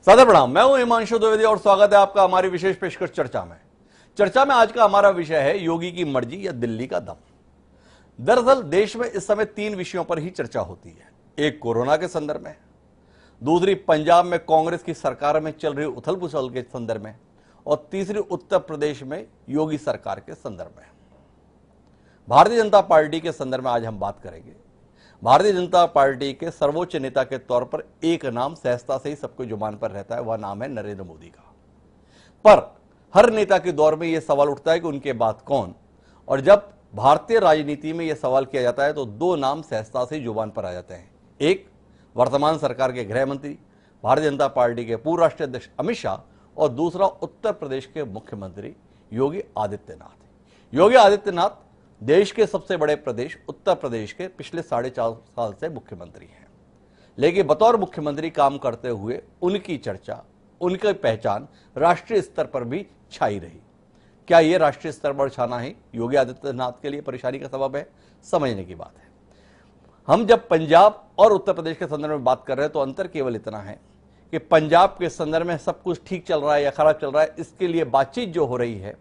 सादर प्रणाम। मैं हूं हिमांशु द्विवेदी और स्वागत है आपका हमारी विशेष पेशकश चर्चा में। चर्चा में आज का हमारा विषय है योगी की मर्जी या दिल्ली का दम। दरअसल देश में इस समय तीन विषयों पर ही चर्चा होती है। एक कोरोना के संदर्भ में, दूसरी पंजाब में कांग्रेस की सरकार में चल रही उथल पुथल के संदर्भ में, और तीसरी उत्तर प्रदेश में योगी सरकार के संदर्भ में। भारतीय जनता पार्टी के संदर्भ में आज हम बात करेंगे। भारतीय जनता पार्टी के सर्वोच्च नेता के तौर पर एक नाम सहजता से ही सबको जुबान पर रहता है, वह नाम है नरेंद्र मोदी का। पर हर नेता के दौर में यह सवाल उठता है कि उनके बाद कौन, और जब भारतीय राजनीति में यह सवाल किया जाता है तो दो नाम सहजता से ही जुबान पर आ जाते हैं। एक वर्तमान सरकार के गृह मंत्री, भारतीय जनता पार्टी के पूर्व राष्ट्रीय अध्यक्ष अमित शाह, और दूसरा उत्तर प्रदेश के मुख्यमंत्री योगी आदित्यनाथ। योगी आदित्यनाथ देश के सबसे बड़े प्रदेश उत्तर प्रदेश के पिछले 4.5 साल से मुख्यमंत्री हैं, लेकिन बतौर मुख्यमंत्री काम करते हुए उनकी चर्चा, उनकी पहचान राष्ट्रीय स्तर पर भी छाई रही। क्या यह राष्ट्रीय स्तर पर छाना ही योगी आदित्यनाथ के लिए परेशानी का सबब है? समझने की बात है। हम जब पंजाब और उत्तर प्रदेश के संदर्भ में बात कर रहे हैं तो अंतर केवल इतना है कि पंजाब के संदर्भ में सब कुछ ठीक चल रहा है या खराब चल रहा है, इसके लिए बातचीत जो हो रही है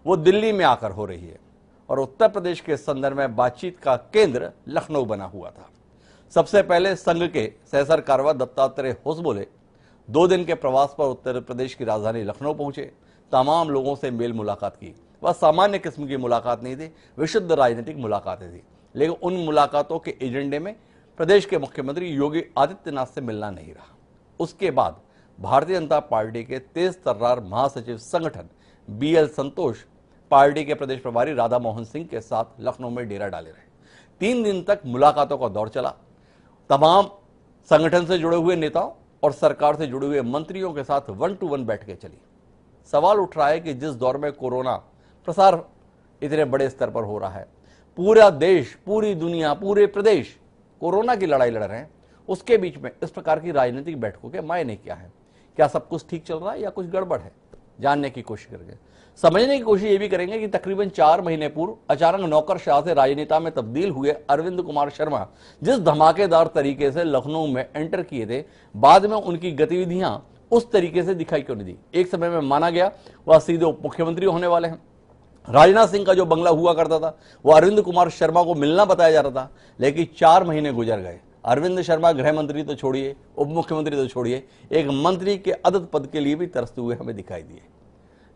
वो दिल्ली में आकर हो रही है, और उत्तर प्रदेश के संदर्भ में बातचीत का केंद्र लखनऊ बना हुआ था। सबसे पहले संघ के सहसरकारवा दत्तात्रेय होसबोले 2 दिन के प्रवास पर उत्तर प्रदेश की राजधानी लखनऊ पहुंचे। तमाम लोगों से मेल मुलाकात की। वह सामान्य किस्म की मुलाकात नहीं थी, विशुद्ध राजनीतिक मुलाकातें थी, लेकिन उन मुलाकातों के एजेंडे में प्रदेश के मुख्यमंत्री योगी आदित्यनाथ से मिलना नहीं रहा। उसके बाद भारतीय जनता पार्टी के तेज तर्रार महासचिव संगठन BL संतोष पार्टी के प्रदेश प्रभारी राधा मोहन सिंह के साथ लखनऊ में डेरा डाले रहे। 3 दिन तक मुलाकातों का दौर चला। तमाम संगठन से जुड़े हुए नेताओं और सरकार से जुड़े हुए मंत्रियों के साथ 1 to 1 बैठकें चली। सवाल उठ रहा है कि जिस दौर में कोरोना प्रसार इतने बड़े स्तर पर हो रहा है, पूरा देश, पूरी दुनिया, पूरे प्रदेश कोरोना की लड़ाई लड़ रहे हैं, उसके बीच में इस प्रकार की राजनीतिक बैठकों के मायने क्या है? क्या सब कुछ ठीक चल रहा है या कुछ गड़बड़ है? जानने की कोशिश करेंगे, समझने की कोशिश ये भी करेंगे कि तकरीबन 4 महीने पूर्व अचानक नौकरशाह से राजनेता में तब्दील हुए अरविंद कुमार शर्मा जिस धमाकेदार तरीके से लखनऊ में एंटर किए थे, बाद में उनकी गतिविधियां उस तरीके से दिखाई क्यों नहीं दी? एक समय में माना गया वह सीधे उप मुख्यमंत्री होने वाले हैं। राजनाथ सिंह का जो बंगला हुआ करता था वो अरविंद कुमार शर्मा को मिलना बताया जा रहा था, लेकिन 4 महीने गुजर गए। अरविंद शर्मा गृह मंत्री तो छोड़िए, उप मुख्यमंत्री तो छोड़िए, एक मंत्री के अदद पद के लिए भी तरसते हुए हमें दिखाई दिए।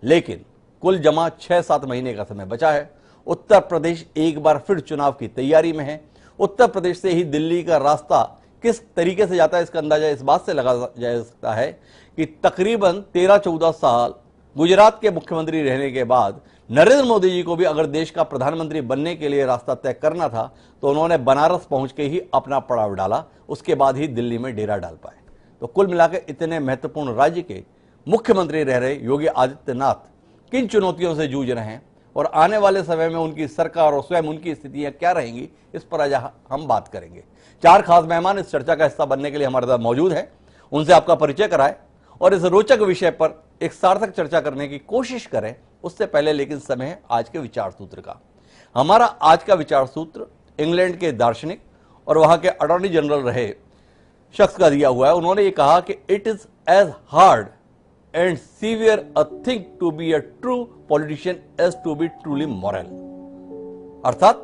लेकिन कुल जमा 6-7 महीने का समय बचा है। उत्तर प्रदेश एक बार फिर चुनाव की तैयारी में है। उत्तर प्रदेश से ही दिल्ली का रास्ता किस तरीके से जाता है, इसका अंदाजा इस बात से लगा जा सकता है कि तकरीबन 13-14 साल गुजरात के मुख्यमंत्री रहने के बाद नरेंद्र मोदी जी को भी अगर देश का प्रधानमंत्री बनने के लिए रास्ता तय करना था तो उन्होंने बनारस पहुंच के ही अपना पड़ाव डाला, उसके बाद ही दिल्ली में डेरा डाल पाए। तो कुल मिलाकर इतने महत्वपूर्ण राज्य के मुख्यमंत्री रह रहे योगी आदित्यनाथ किन चुनौतियों से जूझ रहे हैं और आने वाले समय में उनकी सरकार और स्वयं उनकी स्थितियां क्या रहेंगी, इस पर आज हम बात करेंगे। 4 खास मेहमान इस चर्चा का हिस्सा बनने के लिए हमारे साथ मौजूद हैं। उनसे आपका परिचय कराएं और इस रोचक विषय पर एक सार्थक चर्चा करने की कोशिश करें। उससे पहले लेकिन समय है आज के विचार सूत्र का। हमारा आज का विचार सूत्र इंग्लैंड के दार्शनिक और वहां के अटॉर्नी जनरल रहे शख्स का दिया हुआ है। उन्होंने ये कहा कि it is as hard and severe a thing to be a true politician as to be truly moral। अर्थात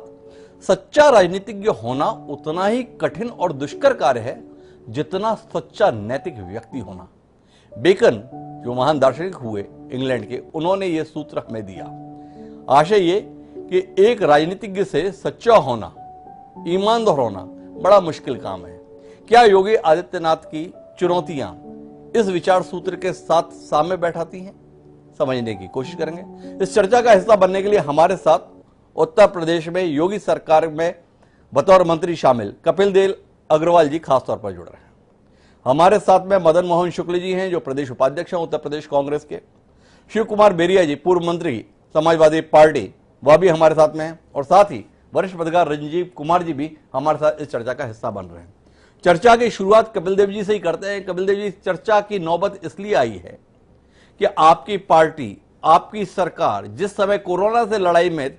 सच्चा राजनीतिज्ञ होना उतना ही कठिन और दुष्कर कार्य है जितना सच्चा नैतिक व्यक्ति होना। बेकन जो महान दार्शनिक हुए इंग्लैंड के, उन्होंने यह सूत्र हमें दिया। आशय ये कि एक राजनीतिज्ञ से सच्चा होना, ईमानदार होना बड़ा मुश्किल काम है। क्या योगी आदित्यनाथ की चुनौतियां इस विचार सूत्र के साथ सामने बैठाती हैं? समझने की कोशिश करेंगे। इस चर्चा का हिस्सा बनने के लिए हमारे साथ उत्तर प्रदेश में योगी सरकार में बतौर मंत्री शामिल कपिल देव अग्रवाल जी खास तौर पर जुड़ रहे हैं। हमारे साथ में मदन मोहन शुक्ल जी हैं जो प्रदेश उपाध्यक्ष हैं उत्तर प्रदेश कांग्रेस के। शिव कुमार बेरिया जी पूर्व मंत्री समाजवादी पार्टी, वह भी हमारे साथ में हैं। और साथ ही वरिष्ठ पत्रकार रंजीव कुमार जी भी हमारे साथ इस चर्चा का हिस्सा बन रहे हैं। चर्चा की शुरुआत कपिल देव जी से ही करते हैं। कपिल देव जी, चर्चा की नौबत इसलिए आई है कि आपकी पार्टी, आपकी सरकार जिस समय कोरोना से लड़ाई में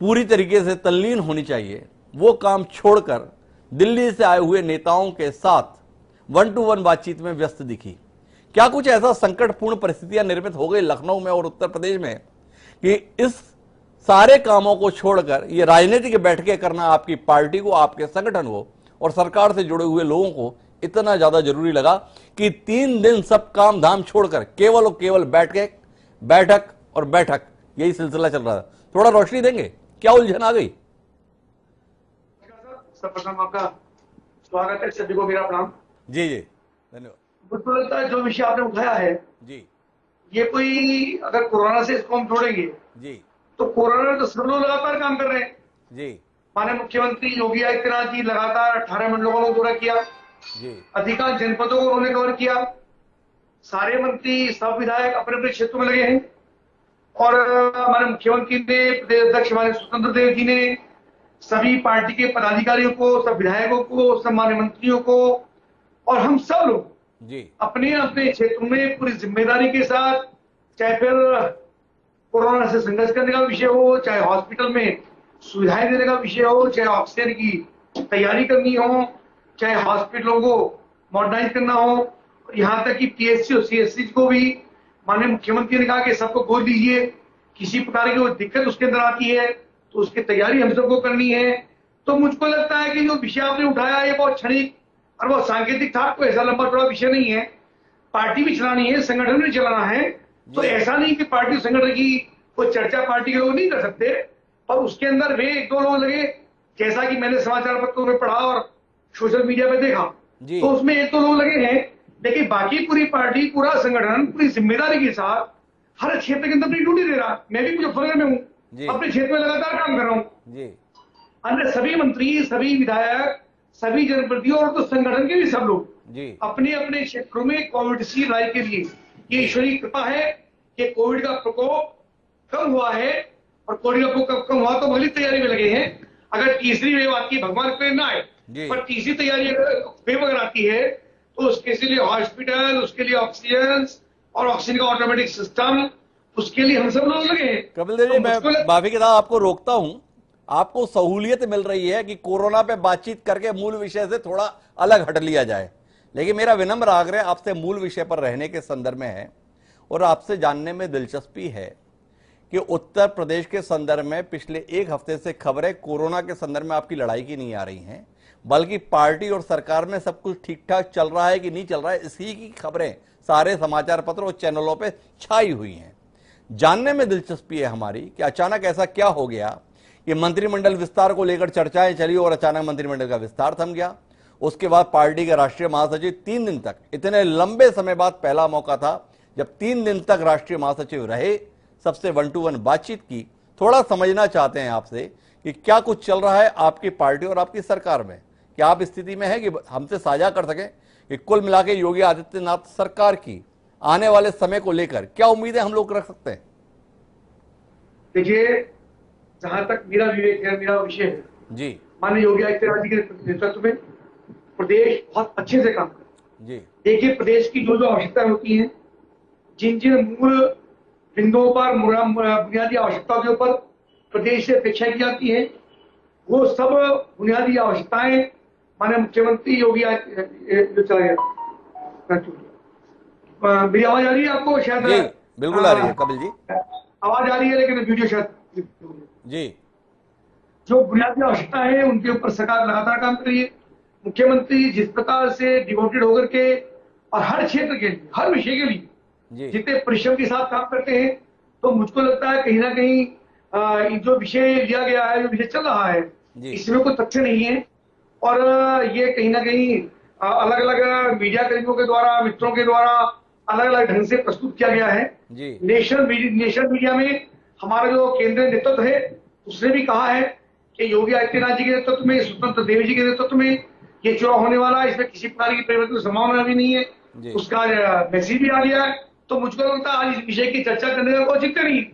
पूरी तरीके से तल्लीन होनी चाहिए, वो काम छोड़कर दिल्ली से आए हुए नेताओं के साथ 1-to-1 बातचीत में व्यस्त दिखी। क्या कुछ ऐसा संकटपूर्ण परिस्थितियां निर्मित हो गई लखनऊ में और उत्तर प्रदेश में कि इस सारे कामों को छोड़कर ये राजनीतिक बैठकें करना आपकी पार्टी को, आपके संगठन को और सरकार से जुड़े हुए लोगों को इतना ज्यादा जरूरी लगा कि 3 दिन सब काम धाम छोड़कर केवल और केवल बैठक और बैठक यही सिलसिला चल रहा था? थोड़ा रोशनी देंगे, क्या उलझन आ गई? सर्वप्रथम आपका स्वागत है, सभी को मेरा प्रणाम। जी जी धन्यवाद। मुझको लगता है जो विषय आपने उठाया है जी ये कोई, अगर कोरोना से इसको हम छोड़ेंगे जी तो कोरोना में तो सब लोग लगातार काम कर रहे हैं। जी माननीय मुख्यमंत्री योगी आदित्यनाथ जी लगातार 18 मंडलों को दौरा किया, जी अधिकांश जनपदों को उन्होंने कवर किया। सारे मंत्री, सब विधायक अपने अपने क्षेत्रों में लगे हैं और हमारे मुख्यमंत्री ने, प्रदेश अध्यक्ष हमारे स्वतंत्र देव जी ने सभी पार्टी के पदाधिकारियों को, सब विधायकों को, सब मान्य मंत्रियों को और हम सब लोग जी अपने अपने क्षेत्र में पूरी जिम्मेदारी के साथ, चाहे फिर कोरोना से संघर्ष करने का विषय हो, चाहे हॉस्पिटल में सुविधाएं देने का विषय हो, चाहे ऑक्सीजन की तैयारी करनी हो, चाहे हॉस्पिटलों को मॉडर्नाइज करना हो, यहाँ तक कि पीएचसी और सीएचसी को भी माननीय मुख्यमंत्री ने कहा कि सबको गोद दीजिए, किसी प्रकार की कोई दिक्कत उसके अंदर आती है तो उसकी तैयारी हम सबको करनी है। तो मुझको लगता है कि जो विषय आपने उठाया ये बहुत क्षणिक और बहुत सांकेतिक था, कोई ऐसा लंबा चौड़ा विषय नहीं है। पार्टी भी चलानी है, संगठन भी चलाना है, तो ऐसा नहीं कि पार्टी संगठन की कोई चर्चा पार्टी के लोग नहीं कर सकते, और उसके अंदर वे 1-2 लोग लगे, जैसा कि मैंने समाचार पत्रों में पढ़ा और सोशल मीडिया पे देखा, तो उसमें 1-2 लोग लगे हैं, लेकिन बाकी पूरी पार्टी, पूरा संगठन पूरी जिम्मेदारी के साथ हर क्षेत्र के अंदर अपनी ड्यूटी दे रहा। मैं भी मुजफ्फरनगर में हूँ, अपने क्षेत्र में लगातार काम कर रहा हूँ। अन्य सभी मंत्री, सभी विधायक, सभी जनप्रतिनिधि और तो संगठन के भी सब लोग अपने अपने क्षेत्रों में कोविड की लड़ाई के लिए, ये ईश्वरीय कृपा है कि कोविड का प्रकोप कम हुआ है और कोविड का प्रकोप कम हुआ तो अगली तैयारी में लगे हैं। अगर तीसरी वेव आती है, भगवान पे ना आए, पर तीसरी तैयारी अगर आती है तो उसके लिए हॉस्पिटल, उसके लिए ऑक्सीजन और ऑक्सीजन का ऑटोमेटिक सिस्टम, उसके लिए हम सब लोग लगे हैं। कपिल देव जी, मैं माफी के साथ आपको रोकता हूं। आपको सहूलियत मिल रही है कि कोरोना पे बातचीत करके मूल विषय से थोड़ा अलग हट लिया जाए, लेकिन मेरा विनम्र आग्रह आपसे मूल विषय पर रहने के संदर्भ में है और आपसे जानने में दिलचस्पी है कि उत्तर प्रदेश के संदर्भ में पिछले 1 हफ्ते से खबरें कोरोना के संदर्भ में आपकी लड़ाई की नहीं आ रही हैं, बल्कि पार्टी और सरकार में सब कुछ ठीक ठाक चल रहा है कि नहीं चल रहा है, इसी की खबरें सारे समाचार पत्र और चैनलों पे छाई हुई हैं। जानने में दिलचस्पी है हमारी कि अचानक ऐसा क्या हो गया कि मंत्रिमंडल विस्तार को लेकर चर्चाएं चली और अचानक मंत्रिमंडल का विस्तार थम गया। उसके बाद पार्टी के राष्ट्रीय महासचिव 3 दिन तक, इतने लंबे समय बाद पहला मौका था जब 3 दिन तक राष्ट्रीय महासचिव रहे, सबसे 1-to-1 बातचीत की। थोड़ा समझना चाहते हैं आपसे कि क्या कुछ चल रहा है आपकी पार्टी और आपकी सरकार में, क्या आप स्थिति में है कि हमसे साझा कर सकें कि कुल मिला के योगी आदित्यनाथ सरकार की आने वाले समय को लेकर क्या उम्मीदें हम लोग रख सकते हैं? देखिए, जहां तक मेरा विवेक है, मेरा विषय है जी, माननीय योगी आदित्यनाथ जी के नेतृत्व में प्रदेश बहुत अच्छे से काम कर जी। देखिए, प्रदेश की जो जो आवश्यकताएं होती हैं, जिन जिन मूल बिंदुओं पर, बुनियादी आवश्यकताओं के ऊपर प्रदेश से अपेक्षा की जाती है, वो सब बुनियादी आवश्यकताएं माननीय मुख्यमंत्री योगी जो चला गया। मेरी आवाज आ रही है आपको? शायद जी, बिल्कुल आ रही है कपिल जी, आवाज आ रही है, लेकिन वीडियो शायद जी। जो बुनियादी आवश्यकता है उनके ऊपर सरकार लगातार काम कर रही है। मुख्यमंत्री जिस प्रकार से डिवोटेड होकर के और हर क्षेत्र के लिए, हर विषय के लिए जितने परिश्रम के साथ काम करते हैं, तो मुझको लगता है कहीं ना कहीं जो विषय लिया गया है, जो विषय चल रहा है, इसमें कोई तथ्य नहीं है और ये कहीं ना कहीं अलग अलग मीडिया कर्मियों के द्वारा, मित्रों के द्वारा अलग अलग ढंग से प्रस्तुत किया गया है। नेशनल मीडिया में हमारा जो केंद्रीय नेतृत्व है उसने भी कहा है कि योगी आदित्यनाथ जी के नेतृत्व में, स्वतंत्र देव जी के नेतृत्व में ये चुनाव होने वाला है, इसमें किसी प्रकार की परिवर्तन की संभावना भी नहीं है, उसका मैसेज भी आ गया है। तो मुझको लगता है आज इस विषय की चर्चा करने का कोई औचित्य नहीं।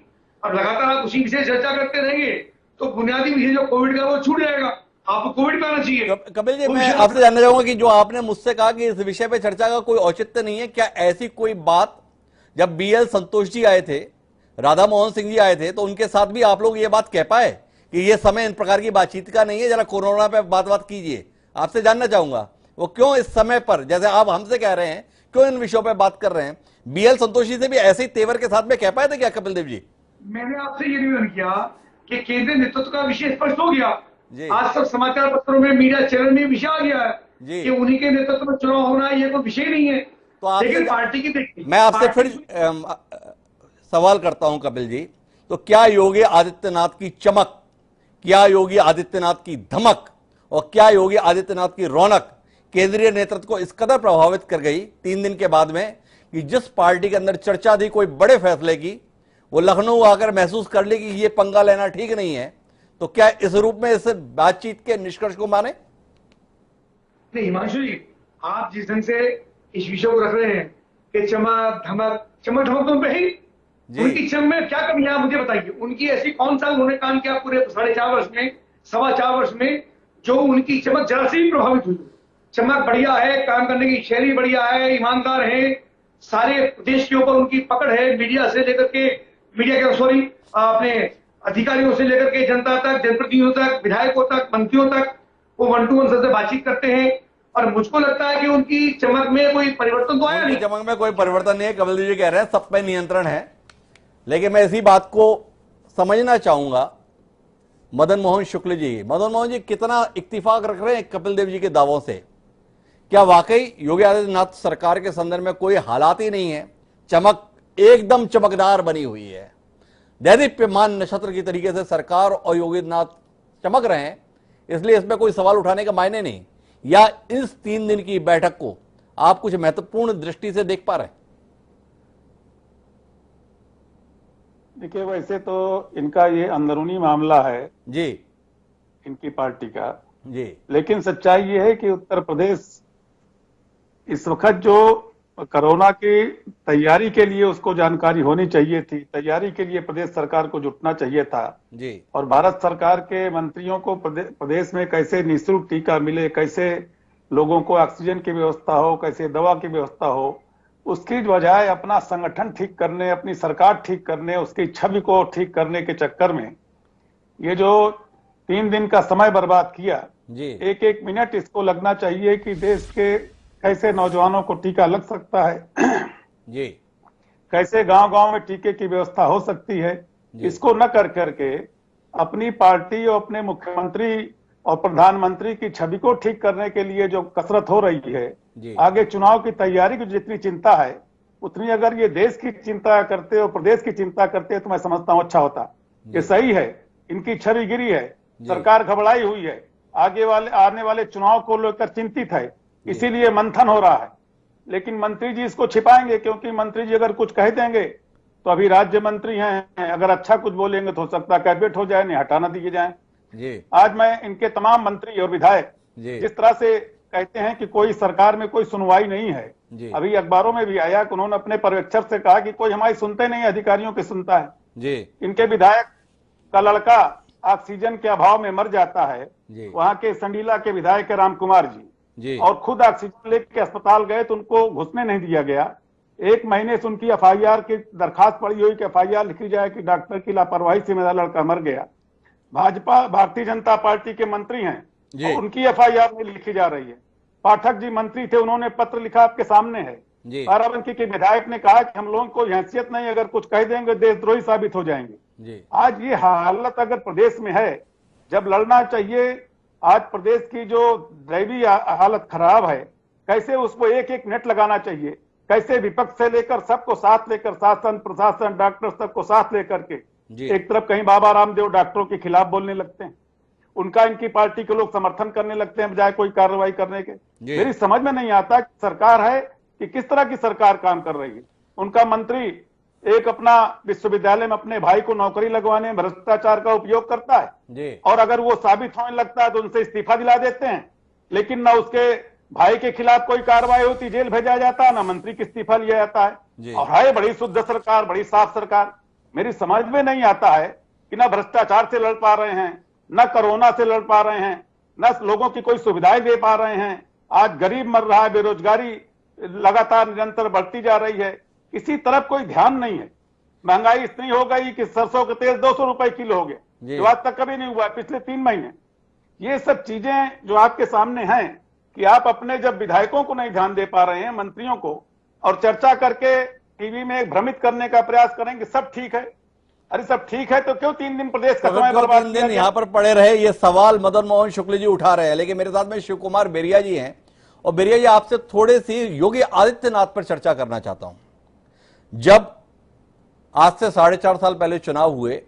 अब लगातार आप उसी विषय चर्चा करते रहेंगे तो बुनियादी विषय जो कोविड का वो छूट जाएगा। आपको कोविड पे आना चाहिए। कपिल जी, मैं आपसे जानना चाहूंगा कि जो आपने मुझसे कहा कि इस विषय पे चर्चा का कोई औचित्य नहीं है, क्या ऐसी कोई बात जब BL संतोष जी आए थे, राधा मोहन सिंह जी आए थे, तो उनके साथ भी आप लोग ये बात कह पाए कि ये समय इन प्रकार की बातचीत का नहीं है, जरा कोरोना पे बात कीजिए? आपसे जानना चाहूंगा वो क्यों इस समय पर, जैसे आप हमसे कह रहे हैं, क्यों इन विषयों पर बात कर रहे हैं? बीएल संतोषी से भी ऐसे ही तेवर के साथ में कह पाए थे क्या कपिल देव जी? मैंने आपसे ये निवेदन किया कि केंद्रीय नेतृत्व का विषय स्पष्ट हो गया। जी। आज सब समाचार पत्रों में, मीडिया चैनल में विषय आ गया है जी। कि उन्हीं के नेतृत्व में चुनाव होना ये कोई विषय नहीं है। तो आपसे लेकिन पार्टी की देखिए, मैं आपसे फिर पार्टी सवाल करता हूं कपिल जी, तो क्या योगी आदित्यनाथ की चमक, क्या योगी आदित्यनाथ की धमक और क्या योगी आदित्यनाथ की रौनक केंद्रीय नेतृत्व को इस कदर प्रभावित कर गई 3 दिन के बाद में कि जिस पार्टी के अंदर चर्चा थी कोई बड़े फैसले की, वो लखनऊ आकर महसूस कर ली कि ये पंगा लेना ठीक नहीं है? तो क्या इस रूप में इस बातचीत के निष्कर्ष को माने? नहीं हिमांशु जी, आप जिस ढंग से इस विषय को रख रहे हैं कि चमक धमक, चमक धमक तो उन पे ही, जी। उनकी चमक में क्या कमी है आप मुझे बताइए। उनकी ऐसी कौन सा उन्होंने काम किया पूरे 4.5 वर्ष में, 4.25 वर्ष में, जो उनकी चमक जरा से भी प्रभावित हुई? चमक बढ़िया है, काम करने की शैली बढ़िया है, ईमानदार है, सारे देश के ऊपर उनकी पकड़ है, मीडिया से लेकर के, मीडिया के सॉरी अपने अधिकारियों से लेकर के जनता तक, जनप्रतिनिधियों तक, विधायकों तक, मंत्रियों तक, वो 1 to 1 सबसे बातचीत करते हैं। और मुझको लगता है कि उनकी चमक में कोई परिवर्तन तो आया उनकी नहीं। चमक में कोई परिवर्तन नहीं है, कपिल जी कह रहे हैं सब पे नियंत्रण है। लेकिन मैं इसी बात को समझना चाहूंगा मदन मोहन शुक्ल जी। मदन मोहन जी कितना इत्तेफाक रख रहे हैं कपिल देव जी के दावों से? क्या वाकई योगी आदित्यनाथ सरकार के संदर्भ में कोई हालात ही नहीं है? चमक एकदम चमकदार बनी हुई है, दैदीप्यमान नक्षत्र की तरीके से सरकार और योगी आदित्यनाथ चमक रहे हैं, इसलिए इसमें कोई सवाल उठाने का मायने नहीं? या इस 3 दिन की बैठक को आप कुछ महत्वपूर्ण दृष्टि से देख पा रहे हैं? देखिए, वैसे तो इनका ये अंदरूनी मामला है जी। इनकी पार्टी का, जी। लेकिन सच्चाई ये है कि उत्तर प्रदेश इस वक्त जो कोरोना की तैयारी के लिए उसको जानकारी होनी चाहिए थी, तैयारी के लिए प्रदेश सरकार को जुटना चाहिए था। जी। और भारत सरकार के मंत्रियों को प्रदेश में कैसे निःशुल्क टीका मिले, कैसे लोगों को ऑक्सीजन की व्यवस्था हो, कैसे दवा की व्यवस्था हो, उसकी बजाय अपना संगठन ठीक करने, अपनी सरकार ठीक करने, उसकी छवि को ठीक करने के चक्कर में ये जो 3 दिन का समय बर्बाद किया, जी। एक एक मिनट इसको लगना चाहिए कि देश के कैसे नौजवानों को टीका लग सकता है, जी। कैसे गांव-गांव में टीके की व्यवस्था हो सकती है। इसको न कर करके अपनी पार्टी और अपने मुख्यमंत्री और प्रधानमंत्री की छवि को ठीक करने के लिए जो कसरत हो रही है, आगे चुनाव की तैयारी की जितनी चिंता है, उतनी अगर ये देश की चिंता करते और प्रदेश की चिंता करते तो मैं समझता हूं अच्छा होता। ये सही है, इनकी छवि गिरी है, सरकार घबराई हुई है, आने वाले चुनाव को लेकर चिंतित है, इसीलिए मंथन हो रहा है। लेकिन मंत्री जी इसको छिपाएंगे, क्योंकि मंत्री जी अगर कुछ कह देंगे तो अभी राज्य मंत्री हैं, अगर अच्छा कुछ बोलेंगे तो हो सकता है कैबिनेट हो जाए, नहीं हटाना दिए जाए। जी। आज मैं इनके तमाम मंत्री और विधायक जिस तरह से कहते हैं कि कोई सरकार में कोई सुनवाई नहीं है, अभी अखबारों में भी आया कि उन्होंने अपने पर्यवेक्षक से कहा कि कोई हमारी सुनते नहीं, अधिकारियों की सुनता है। जी। इनके विधायक का लड़का ऑक्सीजन के अभाव में मर जाता है, वहां के संडीला के विधायक राम कुमार जी, और खुद ऑक्सीजन लेके अस्पताल गए तो उनको घुसने नहीं दिया गया। 1 महीने से उनकी एफआईआर की दरखास्त पड़ी हुई कि एफआईआर लिखी जाए कि डॉक्टर की लापरवाही से मेरा लड़का मर गया। भाजपा भारतीय जनता पार्टी के मंत्री हैं, उनकी एफआईआर नहीं लिखी जा रही है। पाठक जी मंत्री थे, उन्होंने पत्र लिखा, आपके सामने है। बाराबंकी के विधायक ने कहा कि हम लोगों को हैसियत नहीं, अगर कुछ कह देंगे देशद्रोही साबित हो जाएंगे। आज ये हालत अगर प्रदेश में है, जब लड़ना चाहिए, आज प्रदेश की जो दैवीय हालत खराब है, कैसे उसको एक एक मिनट लगाना चाहिए, कैसे विपक्ष से लेकर सबको साथ लेकर, शासन प्रशासन डॉक्टर सबको साथ लेकर के, एक तरफ कहीं बाबा रामदेव डॉक्टरों के खिलाफ बोलने लगते हैं, उनका इनकी पार्टी के लोग समर्थन करने लगते हैं बजाय कोई कार्रवाई करने के। मेरी समझ में नहीं आता कि सरकार है कि किस तरह की सरकार काम कर रही है। उनका मंत्री एक अपना विश्वविद्यालय में अपने भाई को नौकरी लगवाने में भ्रष्टाचार का उपयोग करता है, और अगर वो साबित होने लगता है तो उनसे इस्तीफा दिला देते हैं, लेकिन ना उसके भाई के खिलाफ कोई कार्रवाई होती, जेल भेजा जाता है, ना मंत्री की इस्तीफा लिया जाता है। और है बड़ी शुद्ध सरकार, बड़ी साफ सरकार। मेरी समझ में नहीं आता है कि ना भ्रष्टाचार से लड़ पा रहे हैं, न कोरोना से लड़ पा रहे हैं, न लोगों की कोई सुविधाएं दे पा रहे हैं। आज गरीब मर रहा है, बेरोजगारी लगातार निरंतर बढ़ती जा रही है, किसी तरफ कोई ध्यान नहीं है। महंगाई इतनी हो गई कि सरसों का तेल 200 रुपए किलो हो गया, जो आज तक कभी नहीं हुआ पिछले 3 महीने। ये सब चीजें जो आपके सामने हैं कि आप अपने जब विधायकों को नहीं ध्यान दे पा रहे हैं, मंत्रियों को, और चर्चा करके टीवी में भ्रमित करने का प्रयास करेंगे सब ठीक है। अरे सब ठीक है तो क्यों 3 दिन प्रदेश का समय बर्बाद किया गया? यहाँ पर पड़े रहे, ये सवाल मदन मोहन शुक्ल जी उठा रहे हैं, लेकिन मेरे साथ में शिव कुमार बेरिया जी हैं। और बेरिया जी, आपसे थोड़ी सी योगी आदित्यनाथ पर चर्चा करना चाहता हूं। जब आज से 4.5 साल पहले चुनाव हुए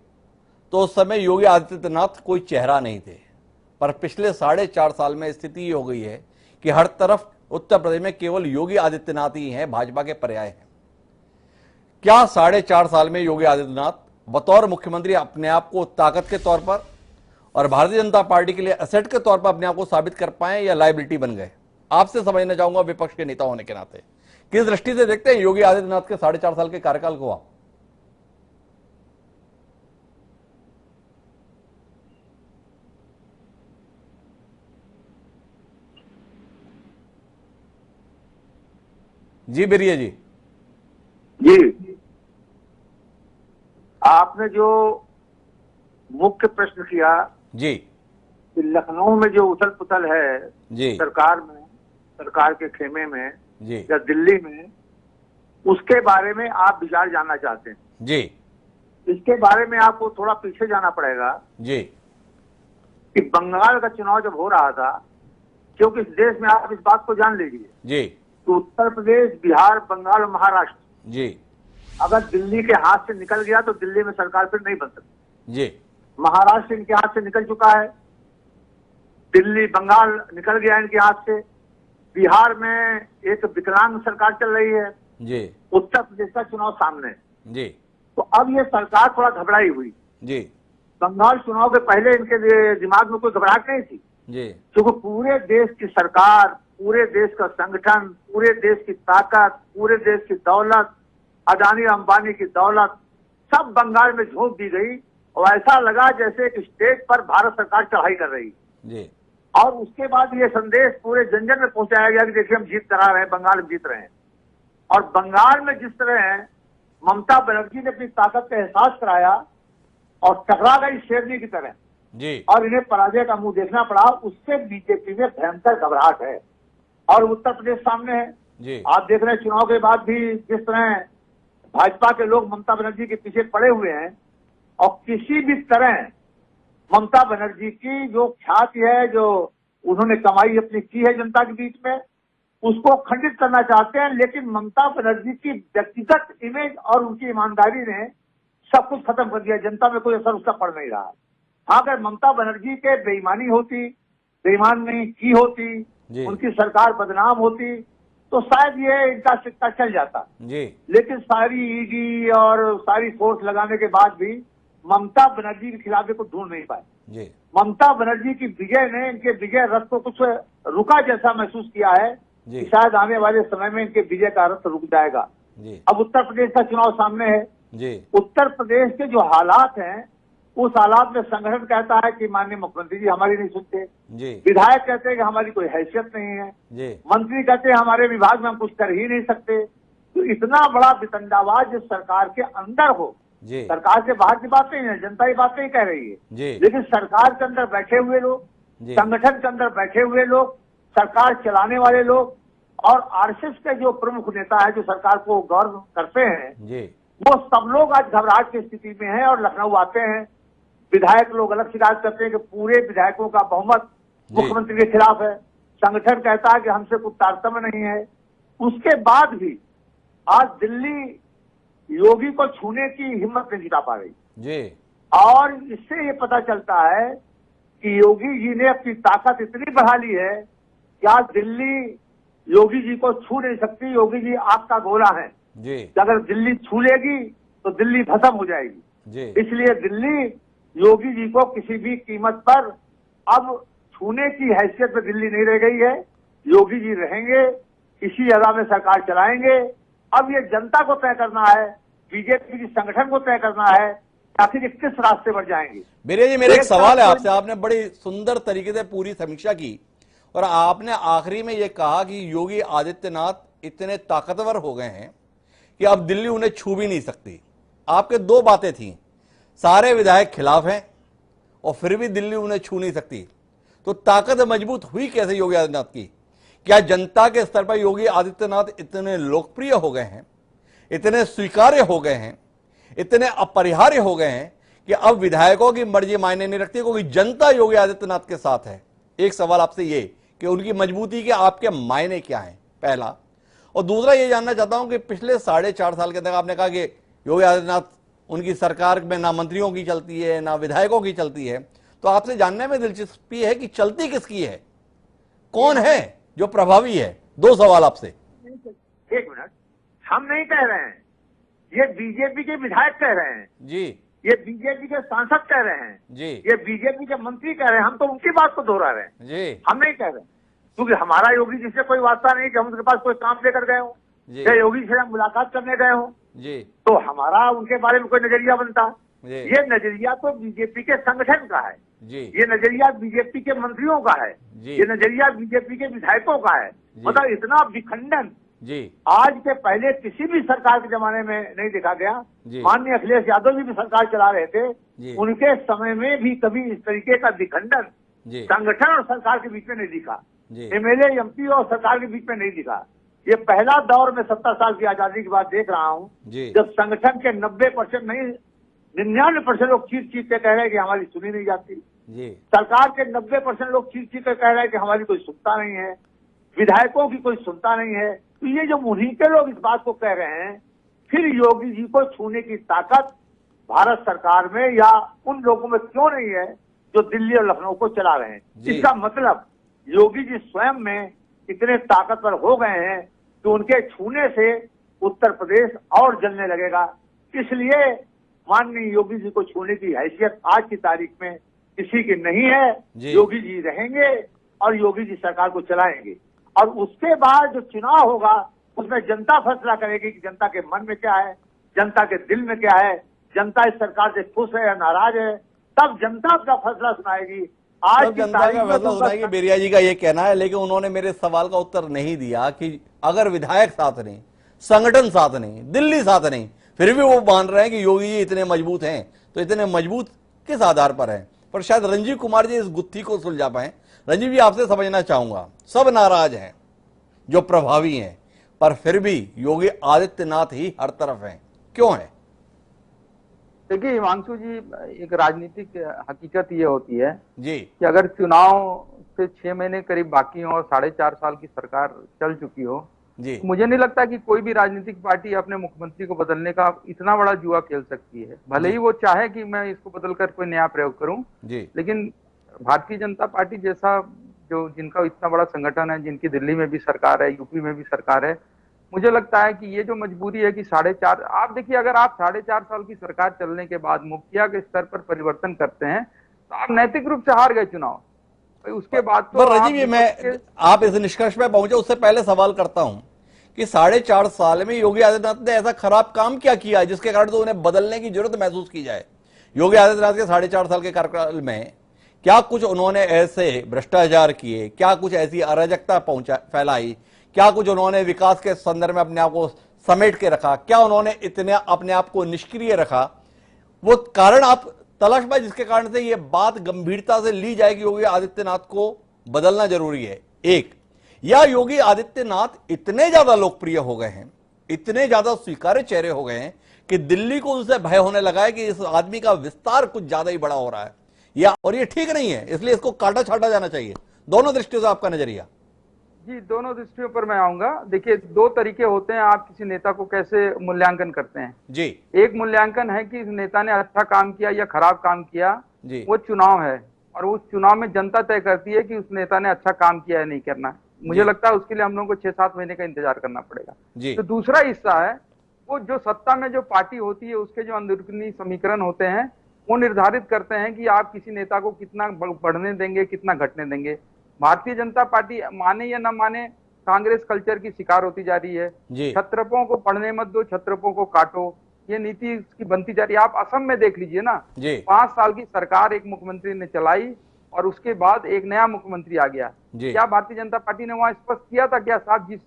तो उस समय योगी आदित्यनाथ कोई चेहरा नहीं थे, पर पिछले 4.5 साल में स्थिति ये हो गई है कि हर तरफ उत्तर प्रदेश में केवल योगी आदित्यनाथ ही हैं, भाजपा के पर्याय हैं। क्या 4.5 साल में योगी आदित्यनाथ बतौर मुख्यमंत्री अपने आप को ताकत के तौर पर और भारतीय जनता पार्टी के लिए एसेट के तौर पर अपने आप को साबित कर पाए या लायबिलिटी बन गए? आपसे समझना चाहूंगा, विपक्ष के नेता होने के नाते किस दृष्टि से देखते हैं योगी आदित्यनाथ के 4.5 साल के कार्यकाल को आप? जी बेरिया जी। जी, आपने जो मुख्य प्रश्न किया जी कि लखनऊ में जो उथल पुथल है जी सरकार में, सरकार के खेमे में जी या दिल्ली में, उसके बारे में आप विचार जानना चाहते हैं जी। इसके बारे में आपको थोड़ा पीछे जाना पड़ेगा जी कि बंगाल का चुनाव जब हो रहा था, क्योंकि इस देश में आप इस बात को जान लीजिए जी कि उत्तर प्रदेश, बिहार, बंगाल और महाराष्ट्र जी अगर दिल्ली के हाथ से निकल गया तो दिल्ली में सरकार फिर नहीं बन सकती। जी। महाराष्ट्र इनके हाथ से निकल चुका है, दिल्ली, बंगाल निकल गया इनके हाथ से, बिहार में एक विकलांग सरकार चल रही है जी। उत्तर प्रदेश का चुनाव सामने है। जी। तो अब ये सरकार थोड़ा घबराई हुई। जी। बंगाल चुनाव के पहले इनके दिमाग में कोई घबराहट नहीं थी जी। क्योंकि पूरे देश की सरकार, पूरे देश का संगठन, पूरे देश की ताकत, पूरे देश की दौलत, अदानी अंबानी की दौलत सब बंगाल में झोंक दी गई और ऐसा लगा जैसे एक स्टेज पर भारत सरकार चढ़ाई कर रही जी। और उसके बाद ये संदेश पूरे जन जन में पहुंचाया गया कि देखिए हम जीत करा रहे हैं, बंगाल में जीत रहे हैं। और बंगाल में जिस तरह ममता बनर्जी ने अपनी ताकत का एहसास कराया और टकरा गई शेरनी की तरह जी। और इन्हें पराजय का मुंह देखना पड़ा, उससे बीजेपी में भयंकर घबराहट है। और उत्तर प्रदेश सामने है जी। आप देख रहे हैं चुनाव के बाद भी जिस तरह भाजपा के लोग ममता बनर्जी के पीछे पड़े हुए हैं और किसी भी तरह ममता बनर्जी की जो ख्याति है, जो उन्होंने कमाई अपनी की है जनता के बीच में, उसको खंडित करना चाहते हैं। लेकिन ममता बनर्जी की व्यक्तिगत इमेज और उनकी ईमानदारी ने सब कुछ खत्म कर दिया, जनता में कोई असर उसका पड़ नहीं रहा। अगर ममता बनर्जी के बेईमानी होती, बेईमानी की होती, उनकी सरकार बदनाम होती तो शायद ये इनका सिक्का चल जाता जी। लेकिन सारी ईडी और सारी फोर्स लगाने के बाद भी ममता बनर्जी के खिलाफ को ढूंढ नहीं पाए जी। ममता बनर्जी की विजय ने इनके विजय रथ को कुछ रुका जैसा महसूस किया है कि शायद आने वाले समय में इनके विजय का रथ रुक जाएगा जी। अब उत्तर प्रदेश का चुनाव सामने है जी। उत्तर प्रदेश के जो हालात हैं उस हालात में संगठन कहता है कि माननीय मुख्यमंत्री जी हमारी नहीं सुनते जी। विधायक कहते हैं कि हमारी कोई हैसियत नहीं है जी। मंत्री कहते हैं हमारे विभाग में हम कुछ कर ही नहीं सकते। तो इतना बड़ा वितंडावाज जिस सरकार के अंदर हो, सरकार के बाहर की बात नहीं है, जनता की बात नहीं कह रही है, लेकिन सरकार के अंदर बैठे हुए लोग, संगठन के अंदर बैठे हुए लोग, सरकार चलाने वाले लोग और आरएसएस के जो प्रमुख नेता है जो सरकार को गौरव करते हैं वो सब लोग आज घबराहट की स्थिति में हैं और लखनऊ आते हैं। विधायक लोग अलग शिकायत करते हैं कि पूरे विधायकों का बहुमत मुख्यमंत्री के खिलाफ है, संगठन कहता है कि हमसे कुछ तारतम्य नहीं है। उसके बाद भी आज दिल्ली योगी को छूने की हिम्मत नहीं जुटा पा रही जी। और इससे ये पता चलता है कि योगी जी ने अपनी ताकत इतनी बढ़ा ली है कि आज दिल्ली योगी जी को छू नहीं सकती। योगी जी आग का गोला है जी। अगर दिल्ली छू लेगी तो दिल्ली खत्म हो जाएगी जी। इसलिए दिल्ली योगी जी को किसी भी कीमत पर अब छूने की हैसियत में दिल्ली नहीं रह गई है। योगी जी रहेंगे, इसी जगह में सरकार चलाएंगे। अब ये जनता को तय करना है, बीजेपी की संगठन को तय करना है आखिर किस रास्ते पर जाएंगे। बेरिया जी मेरा एक सवाल है आपसे, आपने बड़ी सुंदर तरीके से पूरी समीक्षा की और आपने आखिरी में यह कहा कि योगी आदित्यनाथ इतने ताकतवर हो गए हैं कि अब दिल्ली उन्हें छू भी नहीं सकती। आपके दो बातें थी, सारे विधायक खिलाफ हैं और फिर भी दिल्ली उन्हें छू नहीं सकती। तो ताकत मजबूत हुई कैसे योगी आदित्यनाथ की? क्या जनता के स्तर पर योगी आदित्यनाथ इतने लोकप्रिय हो गए हैं, इतने स्वीकार्य हो गए हैं, इतने अपरिहार्य हो गए हैं कि अब विधायकों की मर्जी मायने नहीं रखती, क्योंकि जनता योगी आदित्यनाथ के साथ है? एक सवाल आपसे ये कि उनकी मजबूती के आपके मायने क्या हैं, पहला। और दूसरा ये जानना चाहता हूं कि पिछले 4.5 साल के अंदर आपने कहा कि योगी आदित्यनाथ, उनकी सरकार में ना मंत्रियों की चलती है ना विधायकों की चलती है, तो आपसे जानने में दिलचस्पी है कि चलती किसकी है, कौन है जो प्रभावी है? 2 सवाल आपसे। एक मिनट, हम नहीं कह रहे हैं, ये बीजेपी के विधायक कह रहे हैं जी, ये बीजेपी के सांसद कह रहे हैं जी, ये बीजेपी के मंत्री कह रहे हैं। हम तो उनकी बात को दोहरा रहे हैं जी, हम नहीं कह रहे, क्योंकि हमारा योगी जी से कोई वास्ता नहीं कि हम उनके पास कोई काम लेकर गए हो या योगी से हम मुलाकात करने गए हो जी, तो हमारा उनके बारे में कोई नजरिया बनता। जी, ये नजरिया तो बीजेपी के संगठन का है, जी, ये नजरिया बीजेपी के मंत्रियों का है, जी, ये नजरिया बीजेपी के विधायकों का है। मतलब इतना विखंडन जी, आज के पहले किसी भी सरकार के जमाने में नहीं देखा गया। जी। माननीय अखिलेश यादव जी भी सरकार चला रहे थे, जी। उनके समय में भी कभी इस तरीके का विखंडन जी। संगठन और सरकार के बीच में नहीं दिखा, जी। एमएलए एमपी और सरकार के बीच में नहीं दिखा। ये पहला दौर में 70 साल की आजादी के बाद देख रहा हूँ, जब संगठन के 90% नहीं 99% लोग चीख चीख के कह रहे हैं कि हमारी सुनी नहीं जाती, सरकार के 90% लोग चीख चीख के कह रहे हैं कि हमारी कोई सुनता नहीं है, विधायकों की कोई सुनता नहीं है। तो ये जो मुहीके लोग इस बात को कह रहे हैं, फिर योगी जी को छूने की ताकत भारत सरकार में या उन लोगों में क्यों नहीं है जो दिल्ली और लखनऊ को चला रहे हैं? इसका मतलब योगी जी स्वयं में इतने ताकतवर हो गए हैं कि उनके छूने से उत्तर प्रदेश और जलने लगेगा। इसलिए माननीय योगी जी को छूने की हैसियत आज की तारीख में किसी की नहीं है। योगी जी रहेंगे और योगी जी सरकार को चलाएंगे, और उसके बाद जो चुनाव होगा उसमें जनता फैसला करेगी कि जनता के मन में क्या है, जनता के दिल में क्या है, जनता इस सरकार से खुश है या नाराज है, तब जनता अपना फैसला सुनाएगी। आज की जनता तारीख का में फैसला सुनाएगी, बेरिया जी का ये कहना है। लेकिन उन्होंने मेरे सवाल का उत्तर नहीं दिया कि अगर विधायक साथ नहीं, संगठन साथ नहीं, दिल्ली साथ नहीं, फिर भी वो मान रहे हैं कि योगी जी इतने मजबूत हैं, तो इतने मजबूत किस आधार पर हैं? पर शायद रंजीव कुमार जी इस गुत्थी को सुलझा पाए। रंजीव जी, आपसे समझना चाहूंगा, सब नाराज हैं जो प्रभावी हैं, पर फिर भी योगी आदित्यनाथ ही हर तरफ हैं, क्यों है? देखिए हिमांशु जी, एक राजनीतिक हकीकत ये होती है जी कि अगर चुनाव से 6 महीने करीब बाकी हो और 4.5 साल की सरकार चल चुकी हो, जी, मुझे नहीं लगता कि कोई भी राजनीतिक पार्टी अपने मुख्यमंत्री को बदलने का इतना बड़ा जुआ खेल सकती है। भले ही वो चाहे कि मैं इसको बदलकर कोई नया प्रयोग करूं, लेकिन भारतीय जनता पार्टी जैसा जो जिनका इतना बड़ा संगठन है, जिनकी दिल्ली में भी सरकार है, यूपी में भी सरकार है, मुझे लगता है कि ये जो मजबूरी है कि 4.5, आप देखिए अगर आप 4.5 साल की सरकार चलने के बाद मुखिया के स्तर पर परिवर्तन करते हैं तो आप नैतिक रूप से हार गए चुनाव। उसके बाद तो राजीव, आप इस निष्कर्ष पे पहुंचे, उससे पहले सवाल करता हूं कि 4.5 साल में योगी आदित्यनाथ ने ऐसा खराब काम क्या किया जिसके कारण तो उन्हें बदलने की जरूरत महसूस की जाए? योगी आदित्यनाथ के 4.5 साल के कार्यकाल में क्या कुछ उन्होंने ऐसे भ्रष्टाचार किए, क्या कुछ ऐसी अराजकता फैलाई, क्या कुछ उन्होंने विकास के संदर्भ में अपने आप को समेट के रखा, क्या उन्होंने इतने अपने आप को निष्क्रिय रखा? वो कारण आप तलाश पाए जिसके कारण से ये बात गंभीरता से ली जाए कि योगी आदित्यनाथ को बदलना जरूरी है। एक, या योगी आदित्यनाथ इतने ज्यादा लोकप्रिय हो गए हैं, इतने ज्यादा स्वीकार्य चेहरे हो गए हैं कि दिल्ली को उनसे भय होने लगा है कि इस आदमी का विस्तार कुछ ज्यादा ही बड़ा हो रहा है, या और ये ठीक नहीं है, इसलिए इसको काटा छाटा जाना चाहिए। दोनों दृष्टियों से आपका नजरिया? जी, दोनों दृष्टियों पर मैं आऊंगा। देखिए, 2 तरीके होते हैं आप किसी नेता को कैसे मूल्यांकन करते हैं। जी, एक मूल्यांकन है कि इस नेता ने अच्छा काम किया या खराब काम किया, जी, वो चुनाव है और उस चुनाव में जनता तय करती है कि उस नेता ने अच्छा काम किया या नहीं करना। मुझे लगता है उसके लिए हम लोगों को 6-7 महीने का इंतजार करना पड़ेगा। तो दूसरा हिस्सा है वो जो सत्ता में जो पार्टी होती है उसके जो अंदरूनी समीकरण होते हैं वो निर्धारित करते हैं कि आप किसी नेता को कितना बढ़ने देंगे, कितना घटने देंगे। भारतीय जनता पार्टी माने या न माने कांग्रेस कल्चर की शिकार होती जा रही है। छत्रपों को बढ़ने मत दो, छत्रपों को काटो, ये नीति इसकी बनती जा रही है। आप असम में देख लीजिए ना, 5 साल की सरकार एक मुख्यमंत्री ने चलाई और उसके बाद एक नया मुख्यमंत्री आ गया। क्या भारतीय जनता पार्टी ने वहां स्पष्ट किया था क्या साथ जिस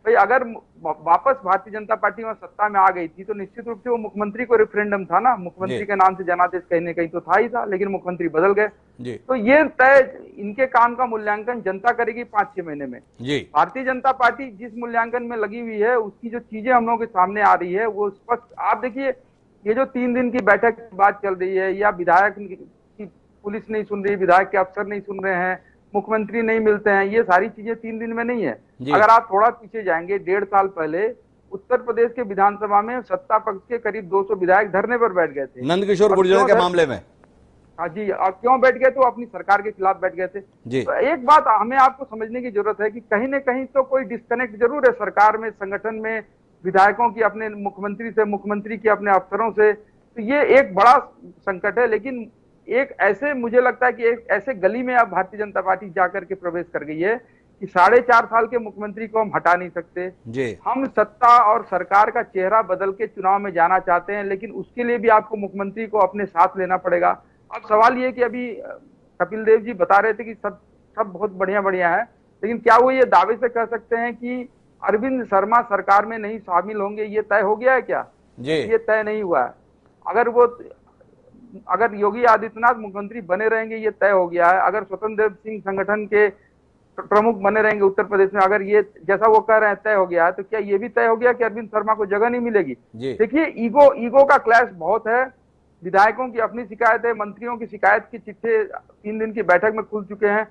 भाई अगर वापस भारतीय जनता पार्टी में सत्ता में आ गई थी तो निश्चित रूप से वो मुख्यमंत्री को रेफरेंडम था ना, मुख्यमंत्री के नाम से जनादेश कहीं न कहीं तो था ही था, लेकिन मुख्यमंत्री बदल गए। तो ये तय इनके काम का मूल्यांकन जनता करेगी 5-6 महीने में। भारतीय जनता पार्टी जिस मूल्यांकन में लगी हुई है उसकी जो चीजें हम लोगों के सामने आ रही है वो स्पष्ट। आप देखिए ये जो 3 दिन की बैठक की बात चल रही है, या विधायक की पुलिस नहीं सुन रही, विधायक के अफसर नहीं सुन रहे हैं, मुख्यमंत्री नहीं मिलते हैं, ये सारी चीजें 3 दिन में नहीं है। अगर आप थोड़ा पीछे जाएंगे 1.5 साल पहले उत्तर प्रदेश के विधानसभा में सत्ता पक्ष के करीब 200 विधायक धरने पर बैठ गए थे नंदकिशोर गुर्जर के मामले में। हाँ जी, और क्यों बैठ गए? तो अपनी सरकार के खिलाफ बैठ गए थे। तो एक बात हमें आपको समझने की जरूरत है कि कहीं न कहीं तो कोई डिस्कनेक्ट जरूर है सरकार में, संगठन में, विधायकों की अपने मुख्यमंत्री से, मुख्यमंत्री के अपने अफसरों से। तो ये एक बड़ा संकट है। लेकिन एक ऐसे, मुझे लगता है कि एक ऐसे गली में अब भारतीय जनता पार्टी जाकर के प्रवेश कर गई है कि 4.5 साल के मुख्यमंत्री को हम हटा नहीं सकते। हम सत्ता और सरकार का चेहरा बदल के चुनाव में जाना चाहते हैं, लेकिन उसके लिए भी आपको मुख्यमंत्री को अपने साथ लेना पड़ेगा। अब सवाल ये कि अभी कपिल देव जी बता रहे थे कि सब बहुत बढ़िया है, लेकिन क्या वो ये दावे से कह सकते हैं कि अरविंद शर्मा सरकार में नहीं शामिल होंगे? ये तय हो गया है क्या? ये तय नहीं हुआ है। अगर योगी आदित्यनाथ मुख्यमंत्री बने रहेंगे ये तय हो गया है। अगर स्वतंत्र देव सिंह संगठन के प्रमुख बने रहेंगे उत्तर प्रदेश में, अगर ये जैसा वो कह रहे हैं तय हो गया है, तो क्या ये भी तय हो गया कि अरविंद शर्मा को जगह नहीं मिलेगी? देखिए ईगो का क्लैश बहुत है। विधायकों की अपनी शिकायत है, मंत्रियों की शिकायत की चिट्ठे 3 दिन की बैठक में खुल चुके हैं।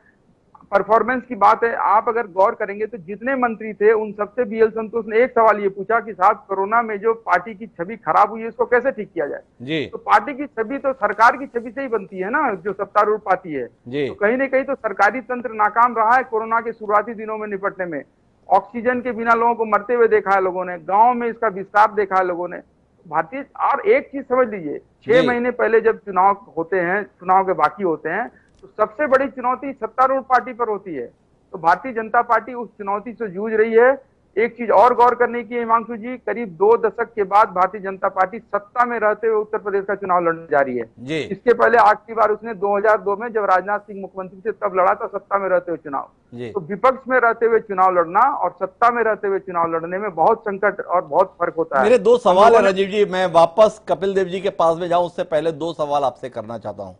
परफॉर्मेंस की बात है, आप अगर गौर करेंगे तो जितने मंत्री थे उन सबसे बीएल संतोष ने एक सवाल ये पूछा कि साहब कोरोना में जो पार्टी की छवि खराब हुई है इसको कैसे ठीक किया जाए? तो पार्टी की छवि तो सरकार की छवि से ही बनती है ना, जो सत्तारूढ़ पार्टी है। तो कहीं ना कहीं तो सरकारी तंत्र नाकाम रहा है कोरोना के शुरुआती दिनों में निपटने में। ऑक्सीजन के बिना लोगों को मरते हुए देखा है लोगों ने, गाँव में इसका विस्तार देखा है लोगों ने। भारतीय और एक चीज समझ लीजिए, 6 महीने पहले जब चुनाव होते हैं, चुनाव के बाकी होते हैं, तो सबसे बड़ी चुनौती सत्तारूढ़ पार्टी पर होती है। तो भारतीय जनता पार्टी उस चुनौती से जूझ रही है। एक चीज और गौर करने की है हिमांशु जी, करीब 2 दशक के बाद भारतीय जनता पार्टी सत्ता में रहते हुए उत्तर प्रदेश का चुनाव लड़ने जा रही है। इसके पहले आखिरी बार उसने 2002 में जब राजनाथ सिंह मुख्यमंत्री थे तब लड़ा था सत्ता में रहते हुए चुनाव। तो विपक्ष में रहते हुए चुनाव लड़ना और सत्ता में रहते हुए चुनाव लड़ने में बहुत संकट और बहुत फर्क होता है। मेरे 2 सवाल है राजीव जी, मैं वापस कपिल देव जी के पास में जाऊं उससे पहले 2 सवाल आपसे करना चाहता हूं।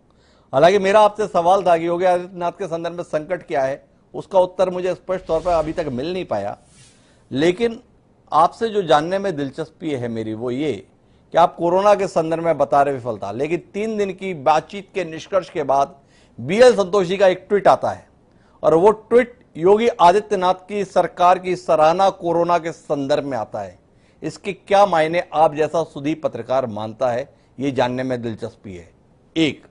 हालांकि मेरा आपसे सवाल था कि योगी आदित्यनाथ के संदर्भ में संकट क्या है, उसका उत्तर मुझे स्पष्ट तौर पर अभी तक मिल नहीं पाया। लेकिन आपसे जो जानने में दिलचस्पी है मेरी वो ये कि आप कोरोना के संदर्भ में बता रहे विफलता, लेकिन 3 दिन की बातचीत के निष्कर्ष के बाद बीएल संतोष जी का एक ट्वीट आता है और वो ट्वीट योगी आदित्यनाथ की सरकार की सराहना कोरोना के संदर्भ में आता है। इसके क्या मायने आप जैसा सुधीर पत्रकार मानता है, ये जानने में दिलचस्पी है। एक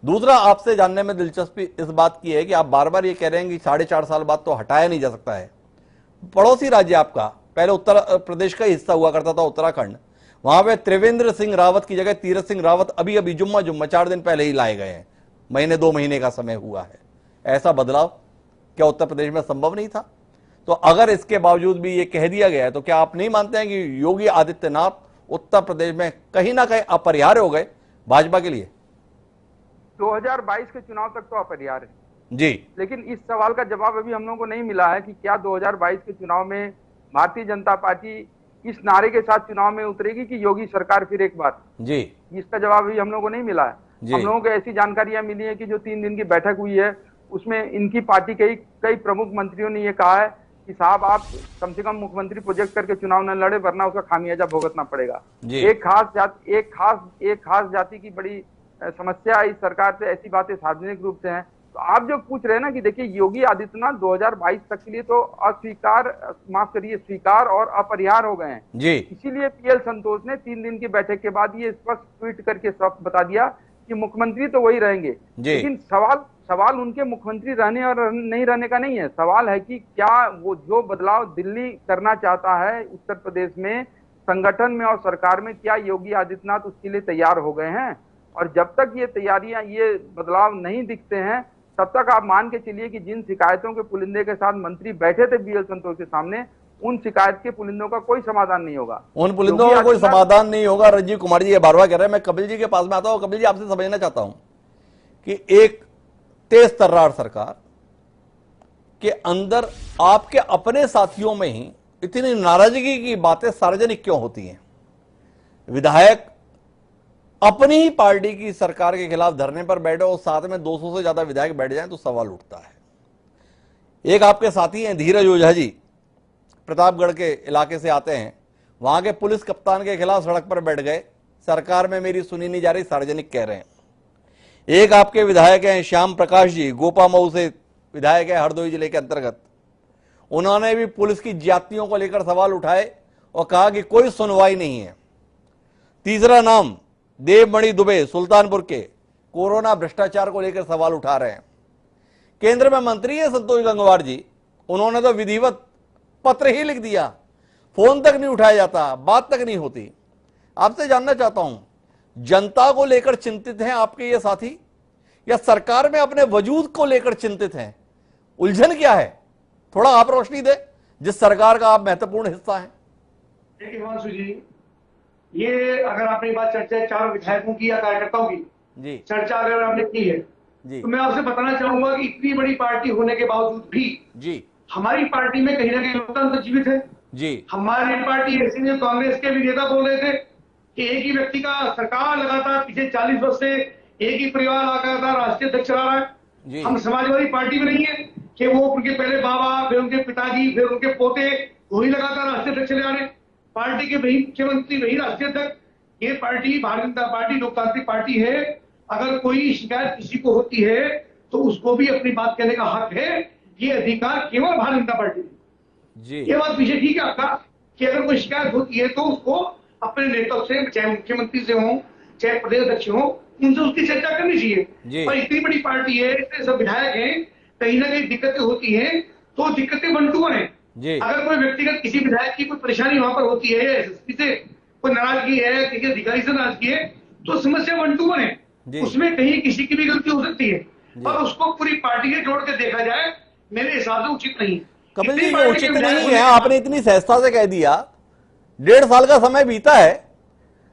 दूसरा आपसे जानने में दिलचस्पी इस बात की है कि आप बार बार ये कह रहे हैं कि 4.5 साल बाद तो हटाया नहीं जा सकता है। पड़ोसी राज्य आपका पहले उत्तर प्रदेश का हिस्सा हुआ करता था उत्तराखंड, वहां पे त्रिवेंद्र सिंह रावत की जगह तीरथ सिंह रावत अभी जुम्मा 4 दिन पहले ही लाए गए हैं, 2 महीने का समय हुआ है। ऐसा बदलाव क्या उत्तर प्रदेश में संभव नहीं था? तो अगर इसके बावजूद भी ये कह दिया गया है तो क्या आप नहीं मानते हैं कि योगी आदित्यनाथ उत्तर प्रदेश में कहीं ना कहीं अपरिहार्य हो गए भाजपा के लिए? 2022 के चुनाव तक तो अपरिहार्य है जी, लेकिन इस सवाल का जवाब अभी हम लोगों को नहीं मिला है कि क्या 2022 के चुनाव में भारतीय जनता पार्टी इस नारे के साथ चुनाव में उतरेगी कि योगी सरकार फिर एक बार जी। इसका जवाब अभी हम लोगों को नहीं मिला है। हम लोगों को ऐसी जानकारियां मिली है कि जो 3 दिन की बैठक हुई है उसमें इनकी पार्टी के कई प्रमुख मंत्रियों ने ये कहा है कि साहब आप कम से कम मुख्यमंत्री प्रोजेक्ट करके चुनाव न लड़े वरना उसका खामियाजा भुगतना पड़ेगा। एक खास जाति की बड़ी समस्या इस सरकार से ऐसी बातें सार्वजनिक रूप से हैं। तो आप जो पूछ रहे हैं ना कि देखिए योगी आदित्यनाथ 2022 तक के लिए तो स्वीकार और अपरिहार्य हो गए हैं जी। इसीलिए पीएल संतोष ने 3 दिन की बैठक के बाद ये स्पष्ट ट्वीट करके साफ बता दिया कि मुख्यमंत्री तो वही रहेंगे। लेकिन सवाल उनके मुख्यमंत्री रहने और नहीं रहने का नहीं है, सवाल है कि क्या वो जो बदलाव दिल्ली करना चाहता है उत्तर प्रदेश में संगठन में और सरकार में, क्या योगी आदित्यनाथ उसके लिए तैयार हो गए हैं? और जब तक ये तैयारियां, ये बदलाव नहीं दिखते हैं तब तक आप मान के चलिए कि जिन शिकायतों के पुलिंदे के साथ मंत्री बैठे थे बीएल संतोष के सामने, उन शिकायत के पुलिंदों का कोई समाधान नहीं होगा। उन पुलिंदों का कोई समाधान नहीं होगा। राजीव कुमार जी ये बार बार कह रहे हैं। मैं कपिल जी के पास में आता हूं। कपिल जी आपसे समझना चाहता हूं कि एक तेज तर्रार सरकार के अंदर आपके अपने साथियों में ही इतनी नाराजगी की बातें सार्वजनिक क्यों होती हैं? विधायक अपनी ही पार्टी की सरकार के खिलाफ धरने पर बैठे और साथ में 200 से ज्यादा विधायक बैठ जाएं तो सवाल उठता है। एक आपके साथी हैं धीरज ओझा जी, प्रतापगढ़ के इलाके से आते हैं, वहां के पुलिस कप्तान के खिलाफ सड़क पर बैठ गए, सरकार में मेरी सुनी नहीं जा रही, सार्वजनिक कह रहे हैं। एक आपके विधायक हैं श्याम प्रकाश जी, गोपामऊ से विधायक है हरदोई जिले के अंतर्गत, उन्होंने भी पुलिस की ज्यादतियों को लेकर सवाल उठाए और कहा कि कोई सुनवाई नहीं है। तीसरा नाम देवमणि दुबे, सुल्तानपुर के, कोरोना भ्रष्टाचार को लेकर सवाल उठा रहे हैं। केंद्र में मंत्री है संतोष गंगवार जी, उन्होंने तो विधिवत पत्र ही लिख दिया, फोन तक नहीं उठाया जाता, बात तक नहीं होती। आपसे जानना चाहता हूं, जनता को लेकर चिंतित हैं आपके ये साथी या सरकार में अपने वजूद को लेकर चिंतित हैं? उलझन क्या है? थोड़ा आप रोशनी दे, जिस सरकार का आप महत्वपूर्ण हिस्सा हैं। देखिए हिमांशु जी, ये अगर आपने बात चर्चा 4 विधायकों की या कार्यकर्ताओं की जी चर्चा अगर आपने की है जी, तो मैं आपसे बताना चाहूंगा कि इतनी बड़ी पार्टी होने के बावजूद भी जी हमारी पार्टी में कहीं ना कहीं लोकतंत्र जीवित है जी। हमारी पार्टी ऐसी नहीं, कांग्रेस के भी नेता बोल रहे थे कि एक ही व्यक्ति का सरकार लगातार पिछले 40 वर्ष से एक ही परिवार लगातार राष्ट्रीय अध्यक्ष चला रहा है। हम समाजवादी पार्टी में नहीं है कि वो उनके पहले बाबा, फिर उनके पिताजी, फिर उनके पोते वही लगातार राष्ट्रीय अध्यक्ष चले आ रहे। पार्टी के वही मुख्यमंत्री, वही राष्ट्रीय अध्यक्ष। ये पार्टी भारतीय जनता पार्टी लोकतांत्रिक पार्टी है। अगर कोई शिकायत किसी को होती है तो उसको भी अपनी बात कहने का हक है। ये अधिकार केवल भारतीय जनता पार्टी जी। ये बात पीछे ठीक है आपका कि अगर कोई शिकायत होती है तो उसको अपने नेतृत्व से, चाहे मुख्यमंत्री से हो, चाहे प्रदेश अध्यक्ष हो, उनसे उसकी चर्चा करनी चाहिए। और इतनी बड़ी पार्टी है, इतने सब विधायक हैं, कहीं ना कहीं दिक्कतें होती हैं तो दिक्कतें 1-2 हैं। अगर कोई व्यक्तिगत किसी विधायक की कोई परेशानी वहां पर होती है, एसएसपी से कोई नाराजगी है, किसी अधिकारी से नाराजगी है, तो समस्या 1-2 है। उसमें कहीं किसी की भी गलती हो सकती है और उसको पूरी पार्टी से जोड़ के देखा जाए, मेरे हिसाब से उचित नहीं है। कपिल जी, ये उचित नहीं है। आपने इतनी सहजता से कह दिया। 1.5 साल का समय बीता है,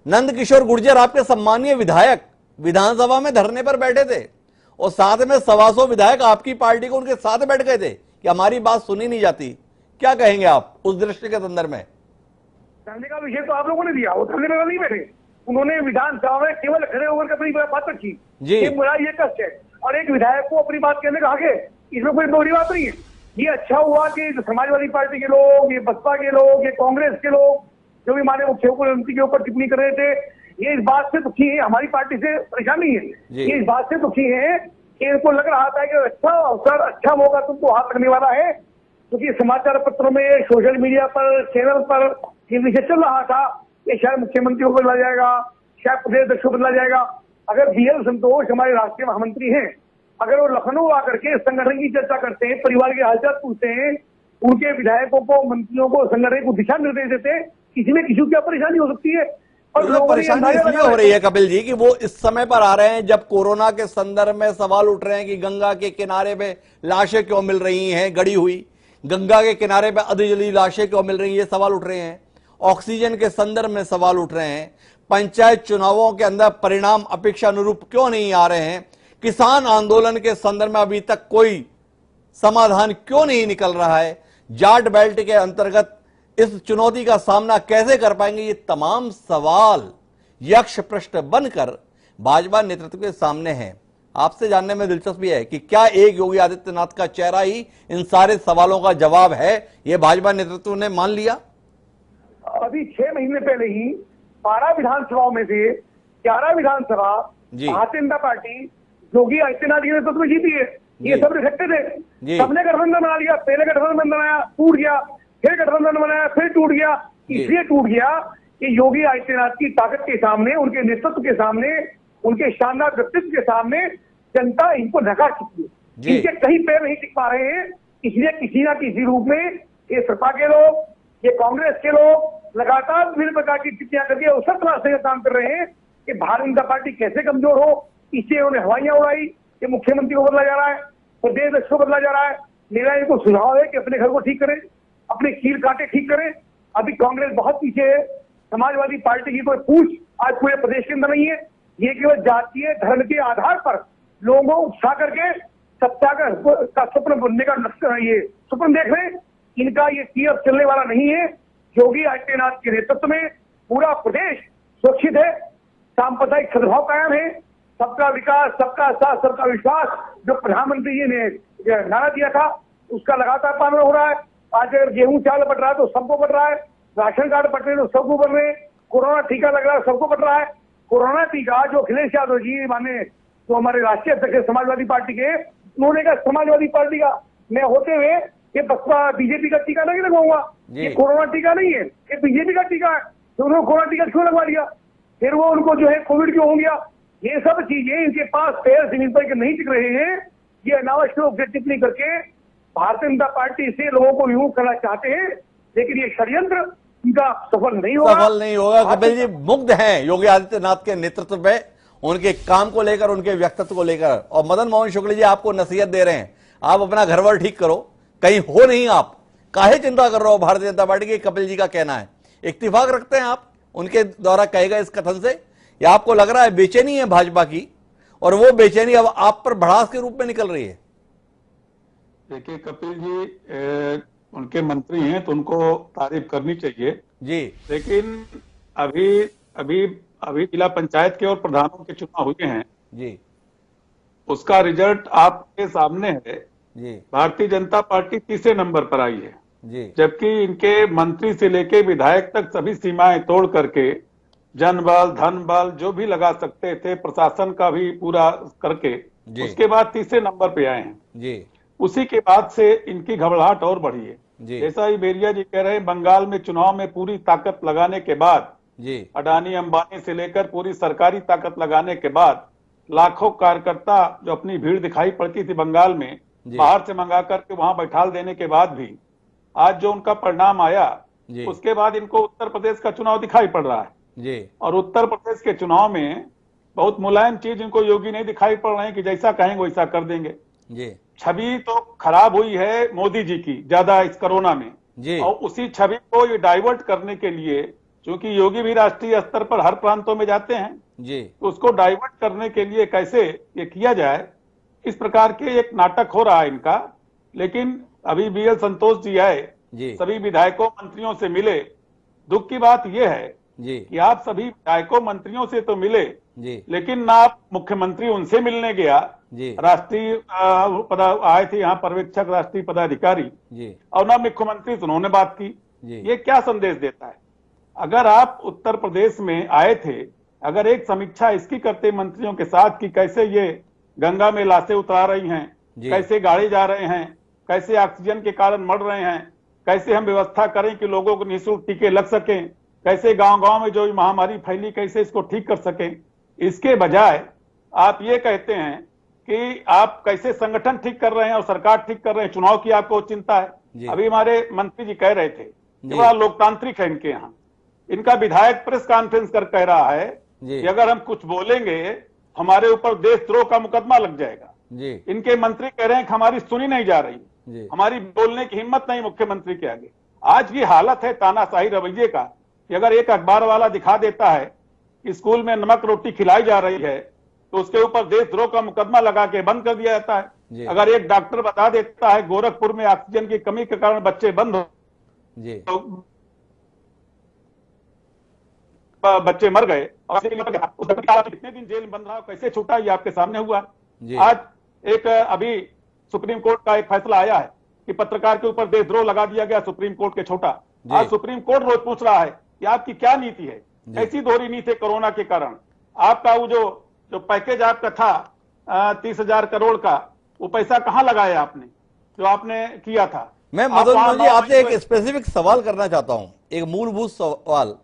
नंद किशोर गुर्जर आपके सम्मानीय विधायक विधानसभा में धरने पर बैठे थे और साथ में 125 विधायक आपकी पार्टी को उनके साथ बैठ गए थे कि हमारी बात सुनी नहीं जाती। क्या कहेंगे आप उस दृष्टि के संदर्भ में? धरने का विषय तो आप लोगों ने दिया, वो धरने में नहीं बैठे, उन्होंने विधानसभा में केवल खड़े होकर अपनी बात रखी जी। ये बुरा, ये कष्ट है और एक विधायक को अपनी बात कहने का हक है, इसमें कोई बुरी बात नहीं है। ये अच्छा हुआ कि समाजवादी पार्टी के लोग, ये बसपा के लोग, ये कांग्रेस के लोग जो भी हमारे मुख्यमंत्री के ऊपर टिप्पणी कर रहे थे, ये इस बात से दुखी है, हमारी पार्टी से परेशानी है, ये इस बात से दुखी है कि इनको लग रहा था कि अच्छा अवसर, अच्छा मौका तुमको हाथ लगने वाला है, क्योंकि समाचार पत्रों में, सोशल मीडिया पर, चैनल पर ये विषय चल रहा था कि शायद मुख्यमंत्री को बदला जाएगा, शायद प्रदेश अध्यक्ष को बदला जाएगा। अगर बीएल संतोष हमारे राष्ट्रीय महामंत्री हैं, अगर वो लखनऊ आकर के संगठन की चर्चा करते हैं, परिवार के हालचाल पूछते हैं, उनके विधायकों को, मंत्रियों को, संगठन को दिशा निर्देश देते, इसमें किसी को क्या परेशानी हो सकती है? और परेशानी इसलिए हो रही है कपिल जी कि वो इस समय पर आ रहे हैं जब कोरोना के संदर्भ में सवाल उठ रहे हैं कि गंगा के किनारे पे लाशें क्यों मिल रही हैं गड़ी हुई, गंगा के किनारे पे आधी जली लाशें क्यों मिल रही हैं, ये सवाल उठ रहे हैं। ऑक्सीजन के संदर्भ में सवाल उठ रहे हैं। पंचायत चुनावों के अंदर परिणाम अपेक्षा अनुरूप क्यों नहीं आ रहे हैं। किसान आंदोलन के संदर्भ में अभी तक कोई समाधान क्यों नहीं निकल रहा है। जाट बेल्ट के अंतर्गत इस चुनौती का सामना कैसे कर पाएंगे, ये तमाम सवाल यक्ष प्रश्न बनकर भाजपा नेतृत्व के सामने हैं। आपसे जानने में दिलचस्पी है कि क्या एक योगी आदित्यनाथ का चेहरा ही इन सारे सवालों का जवाब है, ये भाजपा नेतृत्व ने मान लिया? अभी 6 महीने पहले ही 12 विधानसभाओं में से 11 विधानसभा भारतीय जनता पार्टी योगी आदित्यनाथ के नेतृत्व में जीती है। ये सब रिफ्लेक्टेड है। सबने गठबंधन बना लिया, पहले गठबंधन बनाया, टूट गया, फिर गठबंधन बनाया, फिर टूट गया। इसलिए टूट गया कि योगी आदित्यनाथ की ताकत के सामने, उनके नेतृत्व के सामने, उनके शानदार व्यक्तित्व के सामने जनता इनको नकार चुकी है। इनके कहीं पैर नहीं टिक पा रहे हैं। इसलिए किसी ना किसी रूप में ये सपा के लोग, ये कांग्रेस के लोग लगातार विभिन्न प्रकार की टिप्पणियां करके अवसर तलाशने का काम कर रहे हैं कि भारतीय जनता पार्टी कैसे कमजोर हो। इससे उन्होंने हवाइयां उड़ाई कि मुख्यमंत्री को बदला जा रहा है, प्रदेश अध्यक्ष को बदला जा रहा है। मेरा इनको सुझाव है कि अपने घर को ठीक करें, अपने कील कांटे ठीक करें। अभी कांग्रेस बहुत पीछे है। समाजवादी पार्टी की कोई पूछ आज पूरे प्रदेश के अंदर नहीं है। ये केवल जातीय धर्म के आधार पर लोगों को उकसा करके सत्ता का स्वप्न बनने का ये स्वप्न देख रहे हैं। इनका ये अब चलने वाला नहीं है। योगी आदित्यनाथ के नेतृत्व में पूरा प्रदेश सुरक्षित है, सांप्रदायिक सद्भाव कायम है, सबका विकास, सबका साथ, सबका विश्वास जो प्रधानमंत्री जी ने नारा दिया था उसका लगातार पालन हो रहा है। आज अगर गेहूं चावल बट रहा है तो सबको बट रहा है, राशन कार्ड बट रहे तो सबको बट रहे, कोरोना टीका लग रहा है सबको बट रहा है। कोरोना टीका जो अखिलेश यादव जी माने तो हमारे राष्ट्रीय अध्यक्ष समाजवादी पार्टी के, उन्होंने कहा समाजवादी पार्टी का मैं होते हुए ये बसपा बीजेपी का टीका नहीं लगवाऊंगा, ये कोरोना टीका नहीं है, ये बीजेपी का टीका है, तो उन्होंने कोरोना टीका क्यों लगवा दिया? फिर वो उनको जो है कोविड क्यों हो गया? ये सब चीजें इनके पास पैर जमीन पर नहीं टिक रहे हैं। ये अनावश्यक टिप्पणी करके भारतीय जनता पार्टी से लोगों को विमुख करना चाहते हैं, लेकिन ये षड्यंत्र इनका सफल नहीं होगा। कपिल जी मुग्ध हैं योगी आदित्यनाथ के नेतृत्व में, उनके काम को लेकर, उनके व्यक्तित्व को लेकर। और मदन मोहन शुक्ल जी आपको नसीहत दे रहे हैं, आप अपना घरवर ठीक करो, कहीं हो नहीं आप काहे चिंता कर रहे हो भारतीय जनता पार्टी की। कपिल जी का कहना है, इत्तेफाक रखते हैं आप उनके द्वारा कहे गए इस कथन से, या आपको लग रहा है बेचैनी है भाजपा की और वो बेचैनी अब आप पर भड़ास के रूप में निकल रही है? देखिए कपिल जी उनके मंत्री हैं तो उनको तारीफ करनी चाहिए जी, लेकिन अभी जिला पंचायत के और प्रधानों के चुनाव हुए हैं जी, उसका रिजल्ट आपके सामने है जी। भारतीय जनता पार्टी तीसरे नंबर पर आई है जी, जबकि इनके मंत्री से लेके विधायक तक सभी सीमाएं तोड़ करके जन बल, धन बल जो भी लगा सकते थे, प्रशासन का भी पूरा करके उसके बाद तीसरे नंबर पे आए हैं जी। उसी के बाद से इनकी घबराहट और बढ़ी है। जैसा ही बेरिया जी कह रहे हैं, बंगाल में चुनाव में पूरी ताकत लगाने के बाद जी, अडानी अंबानी से लेकर पूरी सरकारी ताकत लगाने के बाद लाखों कार्यकर्ता जो अपनी भीड़ दिखाई पड़ती थी बंगाल में, बाहर से मंगा करके वहां बैठाल देने के बाद भी आज जो उनका परिणाम आया, उसके बाद इनको उत्तर प्रदेश का चुनाव दिखाई पड़ रहा है जी। और उत्तर प्रदेश के चुनाव में बहुत मुलायम चीज इनको योगी नहीं दिखाई पड़ रहे हैं कि जैसा कहेंगे वैसा कर देंगे जी। छवि तो खराब हुई है मोदी जी की ज्यादा इस कोरोना में जी। और उसी छवि को ये डाइवर्ट करने के लिए, क्योंकि योगी भी राष्ट्रीय स्तर पर हर प्रांतों में जाते हैं जी, तो उसको डाइवर्ट करने के लिए कैसे ये किया जाए, इस प्रकार के एक नाटक हो रहा है इनका। लेकिन अभी बीएल संतोष जी आए, सभी विधायकों मंत्रियों से मिले। दुख की बात यह है कि आप सभी विधायकों मंत्रियों से तो मिले लेकिन ना आप मुख्यमंत्री उनसे मिलने गया, राष्ट्रीय आए थे यहाँ पर्यवेक्षक राष्ट्रीय पदाधिकारी और ना मुख्यमंत्री से उन्होंने बात की। ये क्या संदेश देता है? अगर आप उत्तर प्रदेश में आए थे, अगर एक समीक्षा इसकी करते मंत्रियों के साथ कि कैसे ये गंगा में लाशें उतार रही हैं, कैसे गाड़ी जा रहे हैं, कैसे ऑक्सीजन के कारण मर रहे हैं, कैसे हम व्यवस्था करें कि लोगों को निःशुल्क टीके लग सकें, कैसे गांव-गांव में जो महामारी फैली कैसे इसको ठीक कर सकें, इसके बजाय आप ये कहते हैं कि आप कैसे संगठन ठीक कर रहे हैं और सरकार ठीक कर रहे हैं, चुनाव की आपको चिंता है। अभी हमारे मंत्री जी कह रहे थे कि बड़ा लोकतांत्रिक है इनके यहाँ, इनका विधायक प्रेस कॉन्फ्रेंस कर कह रहा है कि अगर हम कुछ बोलेंगे हमारे ऊपर देशद्रोह का मुकदमा लग जाएगा। इनके मंत्री कह रहे हैं कि हमारी सुनी नहीं जा रही, हमारी बोलने की हिम्मत नहीं मुख्यमंत्री के आगे। आज ये हालत है तानाशाही रवैये का कि अगर एक अखबार वाला दिखा देता है कि स्कूल में नमक रोटी खिलाई जा रही है तो उसके ऊपर देशद्रोह का मुकदमा लगा के बंद कर दिया जाता है। अगर एक डॉक्टर बता देता है गोरखपुर में ऑक्सीजन की कमी के कारण बच्चे बंद हो तो बच्चे मर गए और कितने दिन जेल में बंद रहा, कैसे छूटा, ये आपके सामने हुआ। आज एक अभी सुप्रीम कोर्ट का एक फैसला आया है कि पत्रकार के ऊपर देशद्रोह लगा दिया गया, सुप्रीम कोर्ट के छोटा। आज सुप्रीम कोर्ट रोज पूछ रहा है कि आपकी क्या नीति है, कैसी दोहरी नीति है कोरोना के कारण। आपका वो जो पैकेज आपका था 30,000 करोड़ का, वो पैसा कहां लगाया आपने, जो आपने किया था? मैं मदन जी आपसे एक स्पेसिफिक सवाल करना चाहता हूं, एक मूलभूत सवाल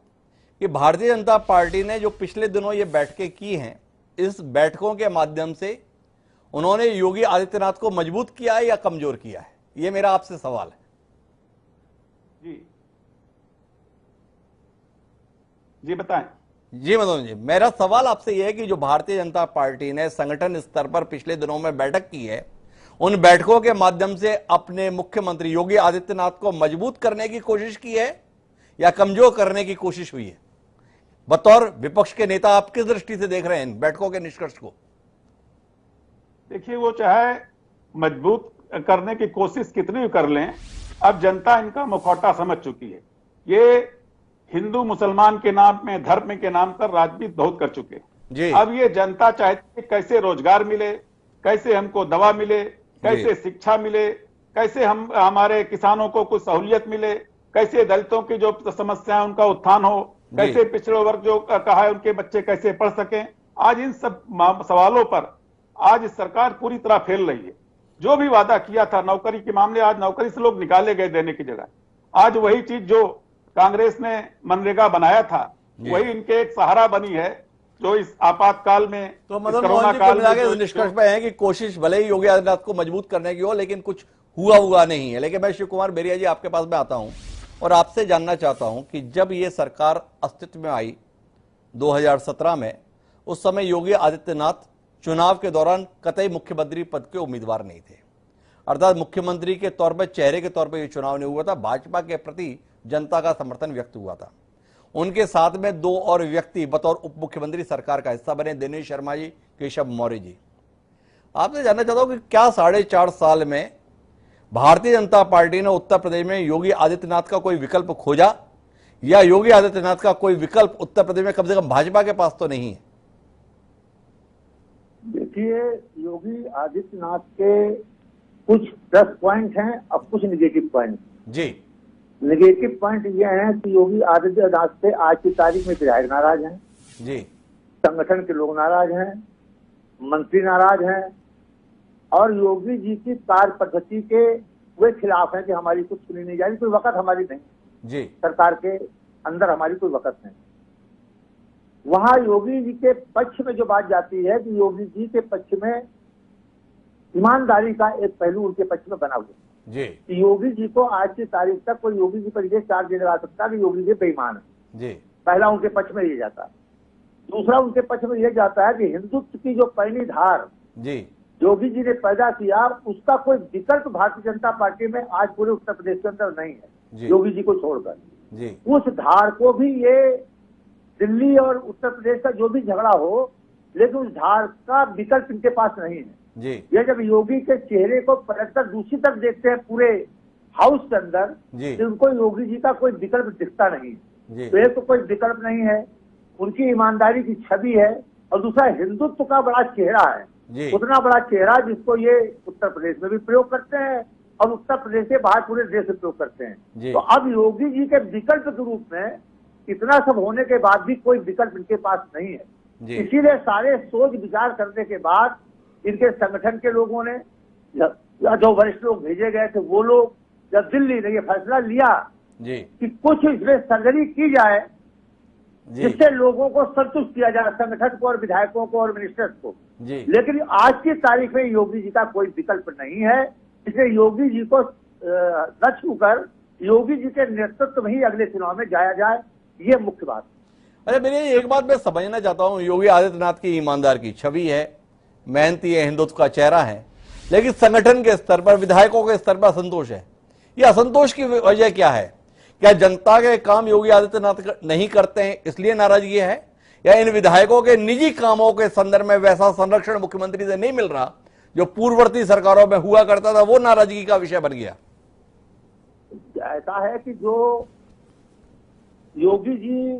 कि भारतीय जनता पार्टी ने जो पिछले दिनों ये बैठकें की हैं, इस बैठकों के माध्यम से उन्होंने योगी आदित्यनाथ को मजबूत किया है या कमजोर किया है? ये मेरा आपसे सवाल है। जी बताएं। जी मदन जी, मेरा सवाल आपसे यह है कि जो भारतीय जनता पार्टी ने संगठन स्तर पर पिछले दिनों में बैठक की है, उन बैठकों के माध्यम से अपने मुख्यमंत्री योगी आदित्यनाथ को मजबूत करने की कोशिश की है या कमजोर करने की कोशिश हुई है? बतौर विपक्ष के नेता आप किस दृष्टि से देख रहे हैं इन बैठकों के निष्कर्ष को? देखिए, वो चाहे मजबूत करने की कोशिश कितनी भी कर लें, अब जनता इनका मुखौटा समझ चुकी है। ये हिंदू मुसलमान के नाम में, धर्म के नाम पर राजनीति बहुत कर चुके हैं। अब ये जनता चाहती है कैसे रोजगार मिले, कैसे हमको दवा मिले, कैसे शिक्षा मिले, कैसे हम हमारे किसानों को कुछ सहूलियत मिले, कैसे दलितों की जो समस्याएं उनका उत्थान हो, कैसे पिछड़े वर्ग जो कहा है उनके बच्चे कैसे पढ़ सकें। आज इन सब सवालों पर आज सरकार पूरी तरह फेल रही है। जो भी वादा किया था नौकरी के मामले, आज नौकरी से लोग निकाले गए देने की जगह। आज वही चीज जो कांग्रेस ने मनरेगा बनाया था वही इनके एक सहारा बनी है, जो इस आपातकाल में, तो मदन मोहन जी को निष्कर्ष पे है कि कोशिश भले ही योगी आदित्यनाथ को मजबूत करने की हो, लेकिन कुछ हुआ नहीं है। लेकिन मैं शिव कुमार बेरिया जी आपके पास में आता हूं और आपसे जानना चाहता हूं कि जब ये सरकार अस्तित्व में आई 2017 में, उस समय योगी आदित्यनाथ चुनाव के दौरान कतई मुख्यमंत्री पद के उम्मीदवार नहीं थे, अर्थात मुख्यमंत्री के तौर पर, चेहरे के तौर पर यह चुनाव नहीं हुआ था। भाजपा के प्रति जनता का समर्थन व्यक्त हुआ था। उनके साथ में दो और व्यक्ति बतौर उप मुख्यमंत्री सरकार का हिस्सा बने, दिनेश शर्मा जी, केशव मौर्य जी। आपसे जानना चाहता हूं कि क्या 4.5 साल में भारतीय जनता पार्टी ने उत्तर प्रदेश में योगी आदित्यनाथ का कोई विकल्प खोजा, या योगी आदित्यनाथ का कोई विकल्प उत्तर प्रदेश में कम से कम भाजपा के पास तो नहीं है? देखिए, योगी आदित्यनाथ के कुछ प्लस पॉइंट हैं और कुछ निगेटिव पॉइंट जी। नेगेटिव पॉइंट ये है कि योगी आदित्यनाथ से आज की तारीख में विधायक नाराज हैं जी, संगठन के लोग नाराज हैं, मंत्री नाराज हैं, और योगी जी की कार्य पद्धति के वे खिलाफ हैं कि हमारी कुछ सुनी नहीं जा रही, कोई वक़्त हमारी नहीं जी, सरकार के अंदर हमारी कोई वक़्त नहीं। वहां योगी जी के पक्ष में जो बात जाती है कि योगी जी के पक्ष में ईमानदारी का एक पहलू उनके पक्ष में बना हुआ जी। कि योगी जी को आज की तारीख तक कोई योगी जी पर ये चार्ज नहीं लगा सकता कि योगी जी बेईमान है जी। पहला उनके पक्ष में ये जाता है। दूसरा उनके पक्ष में ये जाता है कि हिंदुत्व की जो पहली धार जी योगी जी ने पैदा किया, उसका कोई विकल्प भारतीय जनता पार्टी में आज पूरे उत्तर प्रदेश के अंदर नहीं है योगी जी को छोड़कर जी। उस धार को भी, ये दिल्ली और उत्तर प्रदेश का जो भी झगड़ा हो, लेकिन उस धार का विकल्प इनके पास नहीं है जी। ये जब योगी के चेहरे को पलटकर दूसरी तरफ देखते हैं पूरे हाउस के अंदर, तो उनको योगी जी का कोई विकल्प दिखता नहीं है। तो एक तो कोई विकल्प नहीं है, उनकी ईमानदारी की छवि है, और दूसरा हिंदुत्व का बड़ा चेहरा है, उतना बड़ा चेहरा जिसको ये उत्तर प्रदेश में भी प्रयोग करते हैं और उत्तर प्रदेश से बाहर पूरे देश में प्रयोग करते हैं। तो अब योगी जी के विकल्प के रूप में इतना सब होने के बाद भी कोई विकल्प इनके पास नहीं है। इसीलिए सारे सोच विचार करने के बाद इनके संगठन के लोगों ने या जो वरिष्ठ लोग भेजे गए थे वो लोग, जब दिल्ली ने ये फैसला लिया कि कुछ इसमें सर्जरी की जाए जिससे लोगों को संतुष्ट किया जाए, संगठन को और विधायकों को और मिनिस्टर्स को। लेकिन आज की तारीख में योगी जी का कोई विकल्प नहीं है, इसलिए योगी जी को न छूकर योगी जी के नेतृत्व में ही अगले चुनाव में जाया जाए, ये मुख्य बात। अरे मेरी एक बात मैं समझना चाहता हूँ, योगी आदित्यनाथ की ईमानदार की छवि है, मेहनती है, हिंदुत्व का चेहरा है, लेकिन संगठन के स्तर पर, विधायकों के स्तर पर असंतोष है। ये असंतोष की वजह क्या है? क्या जनता के काम योगी आदित्यनाथ नहीं करते हैं इसलिए नाराजगी है, या इन विधायकों के निजी कामों के संदर्भ में वैसा संरक्षण मुख्यमंत्री से नहीं मिल रहा जो पूर्ववर्ती सरकारों में हुआ करता था, वो नाराजगी का विषय बन गया? ऐसा है कि जो योगी जी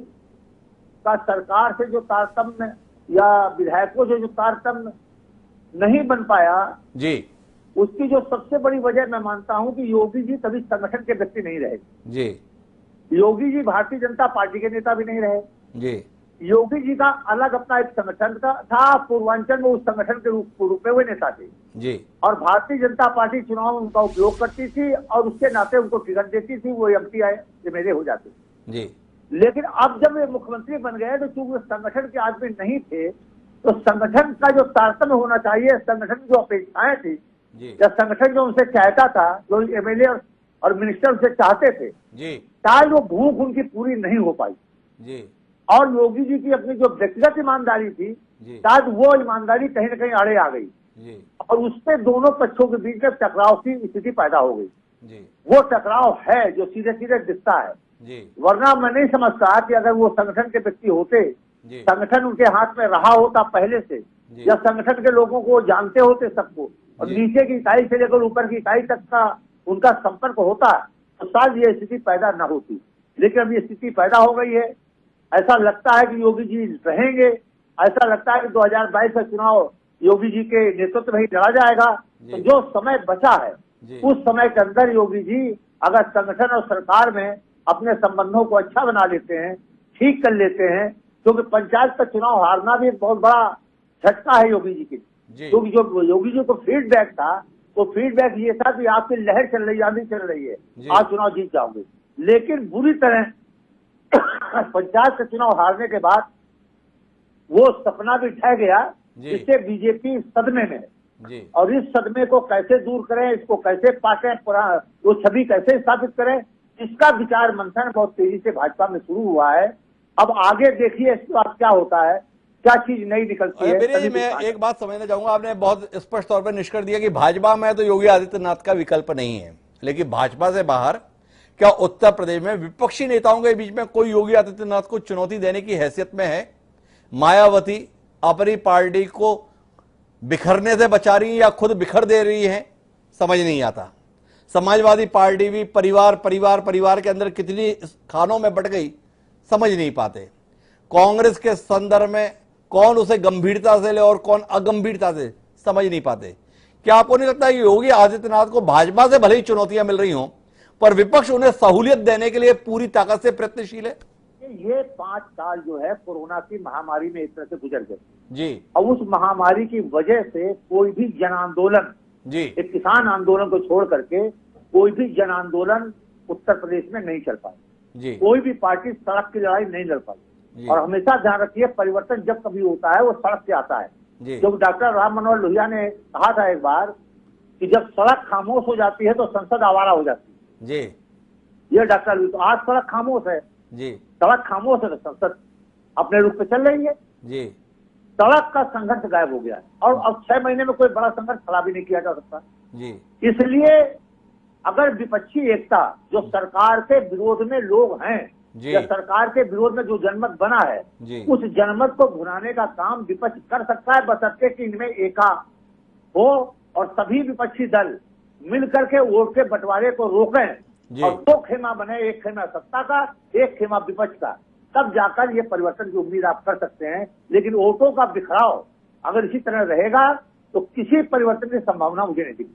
का सरकार से जो तारतम्य या विधायकों से जो तारतम्य नहीं बन पाया जी, उसकी जो सबसे बड़ी वजह मैं मानता हूं कि योगी जी कभी संगठन के व्यक्ति नहीं रहे जी। योगी जी भारतीय जनता पार्टी के नेता भी नहीं रहे जी। योगी जी का अलग अपना एक संगठन का था, पूर्वांचल में उस संगठन के रूप में वे नेता थे जी, और भारतीय जनता पार्टी चुनाव में उनका उपयोग करती थी और उसके नाते उनको टिकट देती थी, वो एमपी एमएलए हो जाते जी। लेकिन अब जब वे मुख्यमंत्री बन गए तो चूंकि संगठन के आदमी नहीं थे, तो संगठन का जो तारतम्य होना चाहिए, संगठन की जो अपेक्षाएं थी या संगठन जो उनसे चाहता था, जो एमएलए और मिनिस्टर उनसे चाहते थे, शायद वो भूख उनकी पूरी नहीं हो पाई जी। और योगी जी की अपनी जो व्यक्तिगत ईमानदारी थी, शायद वो ईमानदारी कहीं न कहीं आड़े आ गई जी। और उससे दोनों पक्षों के बीच में टकराव की स्थिति पैदा हो गई जी। वो टकराव है जो सीधे सीधे दिखता है जी। वरना मैं नहीं समझता कि अगर वो संगठन के व्यक्ति होते, संगठन उनके हाथ में रहा होता पहले से, या संगठन के लोगों को जानते होते सबको, और नीचे की इकाई से लेकर ऊपर की इकाई तक का उनका संपर्क होता तो शायद ये स्थिति पैदा न होती। लेकिन अब ये स्थिति पैदा हो गई है। ऐसा लगता है कि योगी जी रहेंगे, ऐसा लगता है कि 2022 का चुनाव योगी जी के नेतृत्व में ही लड़ा जाएगा। तो जो समय बचा है उस समय के अंदर योगी जी अगर संगठन और सरकार में अपने संबंधों को अच्छा बना लेते हैं, ठीक कर लेते हैं, क्योंकि पंचायत का चुनाव हारना भी एक बहुत बड़ा झटका है योगी जी के। क्योंकि जो योगी जी को फीडबैक था, वो फीडबैक ये था कि आपकी लहर चल रही है, आंधी चल रही है, आप चुनाव जीत जाओगे। लेकिन बुरी तरह पंचायत का चुनाव हारने के बाद वो सपना भी ढह गया, जिससे बीजेपी सदमे में है। और इस सदमे को कैसे दूर करें, इसको कैसे पाटें, वो छवि कैसे स्थापित करें, इसका विचार मंथन बहुत तेजी से भाजपा में शुरू हुआ है। अब आगे देखिए इसके बाद क्या होता है, क्या चीज नई निकलती है। मैं एक बात समझना चाहूंगा, आपने बहुत स्पष्ट तौर पर निष्कर्ष दिया कि भाजपा में तो योगी आदित्यनाथ का विकल्प नहीं है, लेकिन भाजपा से बाहर क्या उत्तर प्रदेश में विपक्षी नेताओं के बीच में कोई योगी आदित्यनाथ को चुनौती देने की हैसियत में है? मायावती अपनी पार्टी को बिखरने से बचा रही है या खुद बिखर दे रही है, समझ नहीं आता। समाजवादी पार्टी भी परिवार परिवार परिवार के अंदर कितनी खानों में बट गई, समझ नहीं पाते। कांग्रेस के संदर्भ में कौन उसे गंभीरता से ले और कौन अगंभीरता से, समझ नहीं पाते। क्या आपको नहीं लगता कि योगी आदित्यनाथ को भाजपा से भले ही चुनौतियां मिल रही हों, पर विपक्ष उन्हें सहूलियत देने के लिए पूरी ताकत से प्रयत्नशील है? ये 5 साल जो है कोरोना की महामारी में एक तरह से गुजर गए जी, और उस महामारी की वजह से कोई भी जन आंदोलन जी, एक किसान आंदोलन को छोड़ करके कोई भी जन आंदोलन उत्तर प्रदेश में नहीं चल पाई। कोई भी पार्टी सड़क की लड़ाई नहीं लड़ पाई। और हमेशा ध्यान रखिए, परिवर्तन जब कभी होता है वो सड़क से आता है। जो डॉक्टर राम मनोहर लोहिया ने कहा था एक बार कि जब सड़क खामोश हो जाती है तो संसद आवारा हो जाती है। ये डॉक्टर, तो आज सड़क खामोश है, सड़क खामोश है तो संसद अपने रूप पे चल रही है। सड़क का संघर्ष गायब हो गया है और अब 6 महीने में कोई बड़ा संघर्ष खड़ा भी नहीं किया जा सकता। इसलिए अगर विपक्षी एकता, जो सरकार के विरोध में लोग हैं या सरकार के विरोध में जो जनमत बना है, उस जनमत को भुनाने का काम विपक्ष कर सकता है, बशर्ते कि इनमें एका हो और सभी विपक्षी दल मिलकर के वोट के बंटवारे को रोकें और 2 खेमा बने, एक खेमा सत्ता का, एक खेमा विपक्ष का। तब जाकर ये परिवर्तन की उम्मीद आप कर सकते हैं। लेकिन वोटों का बिखराव अगर इसी तरह रहेगा तो किसी परिवर्तन की संभावना मुझे नहीं दिखती।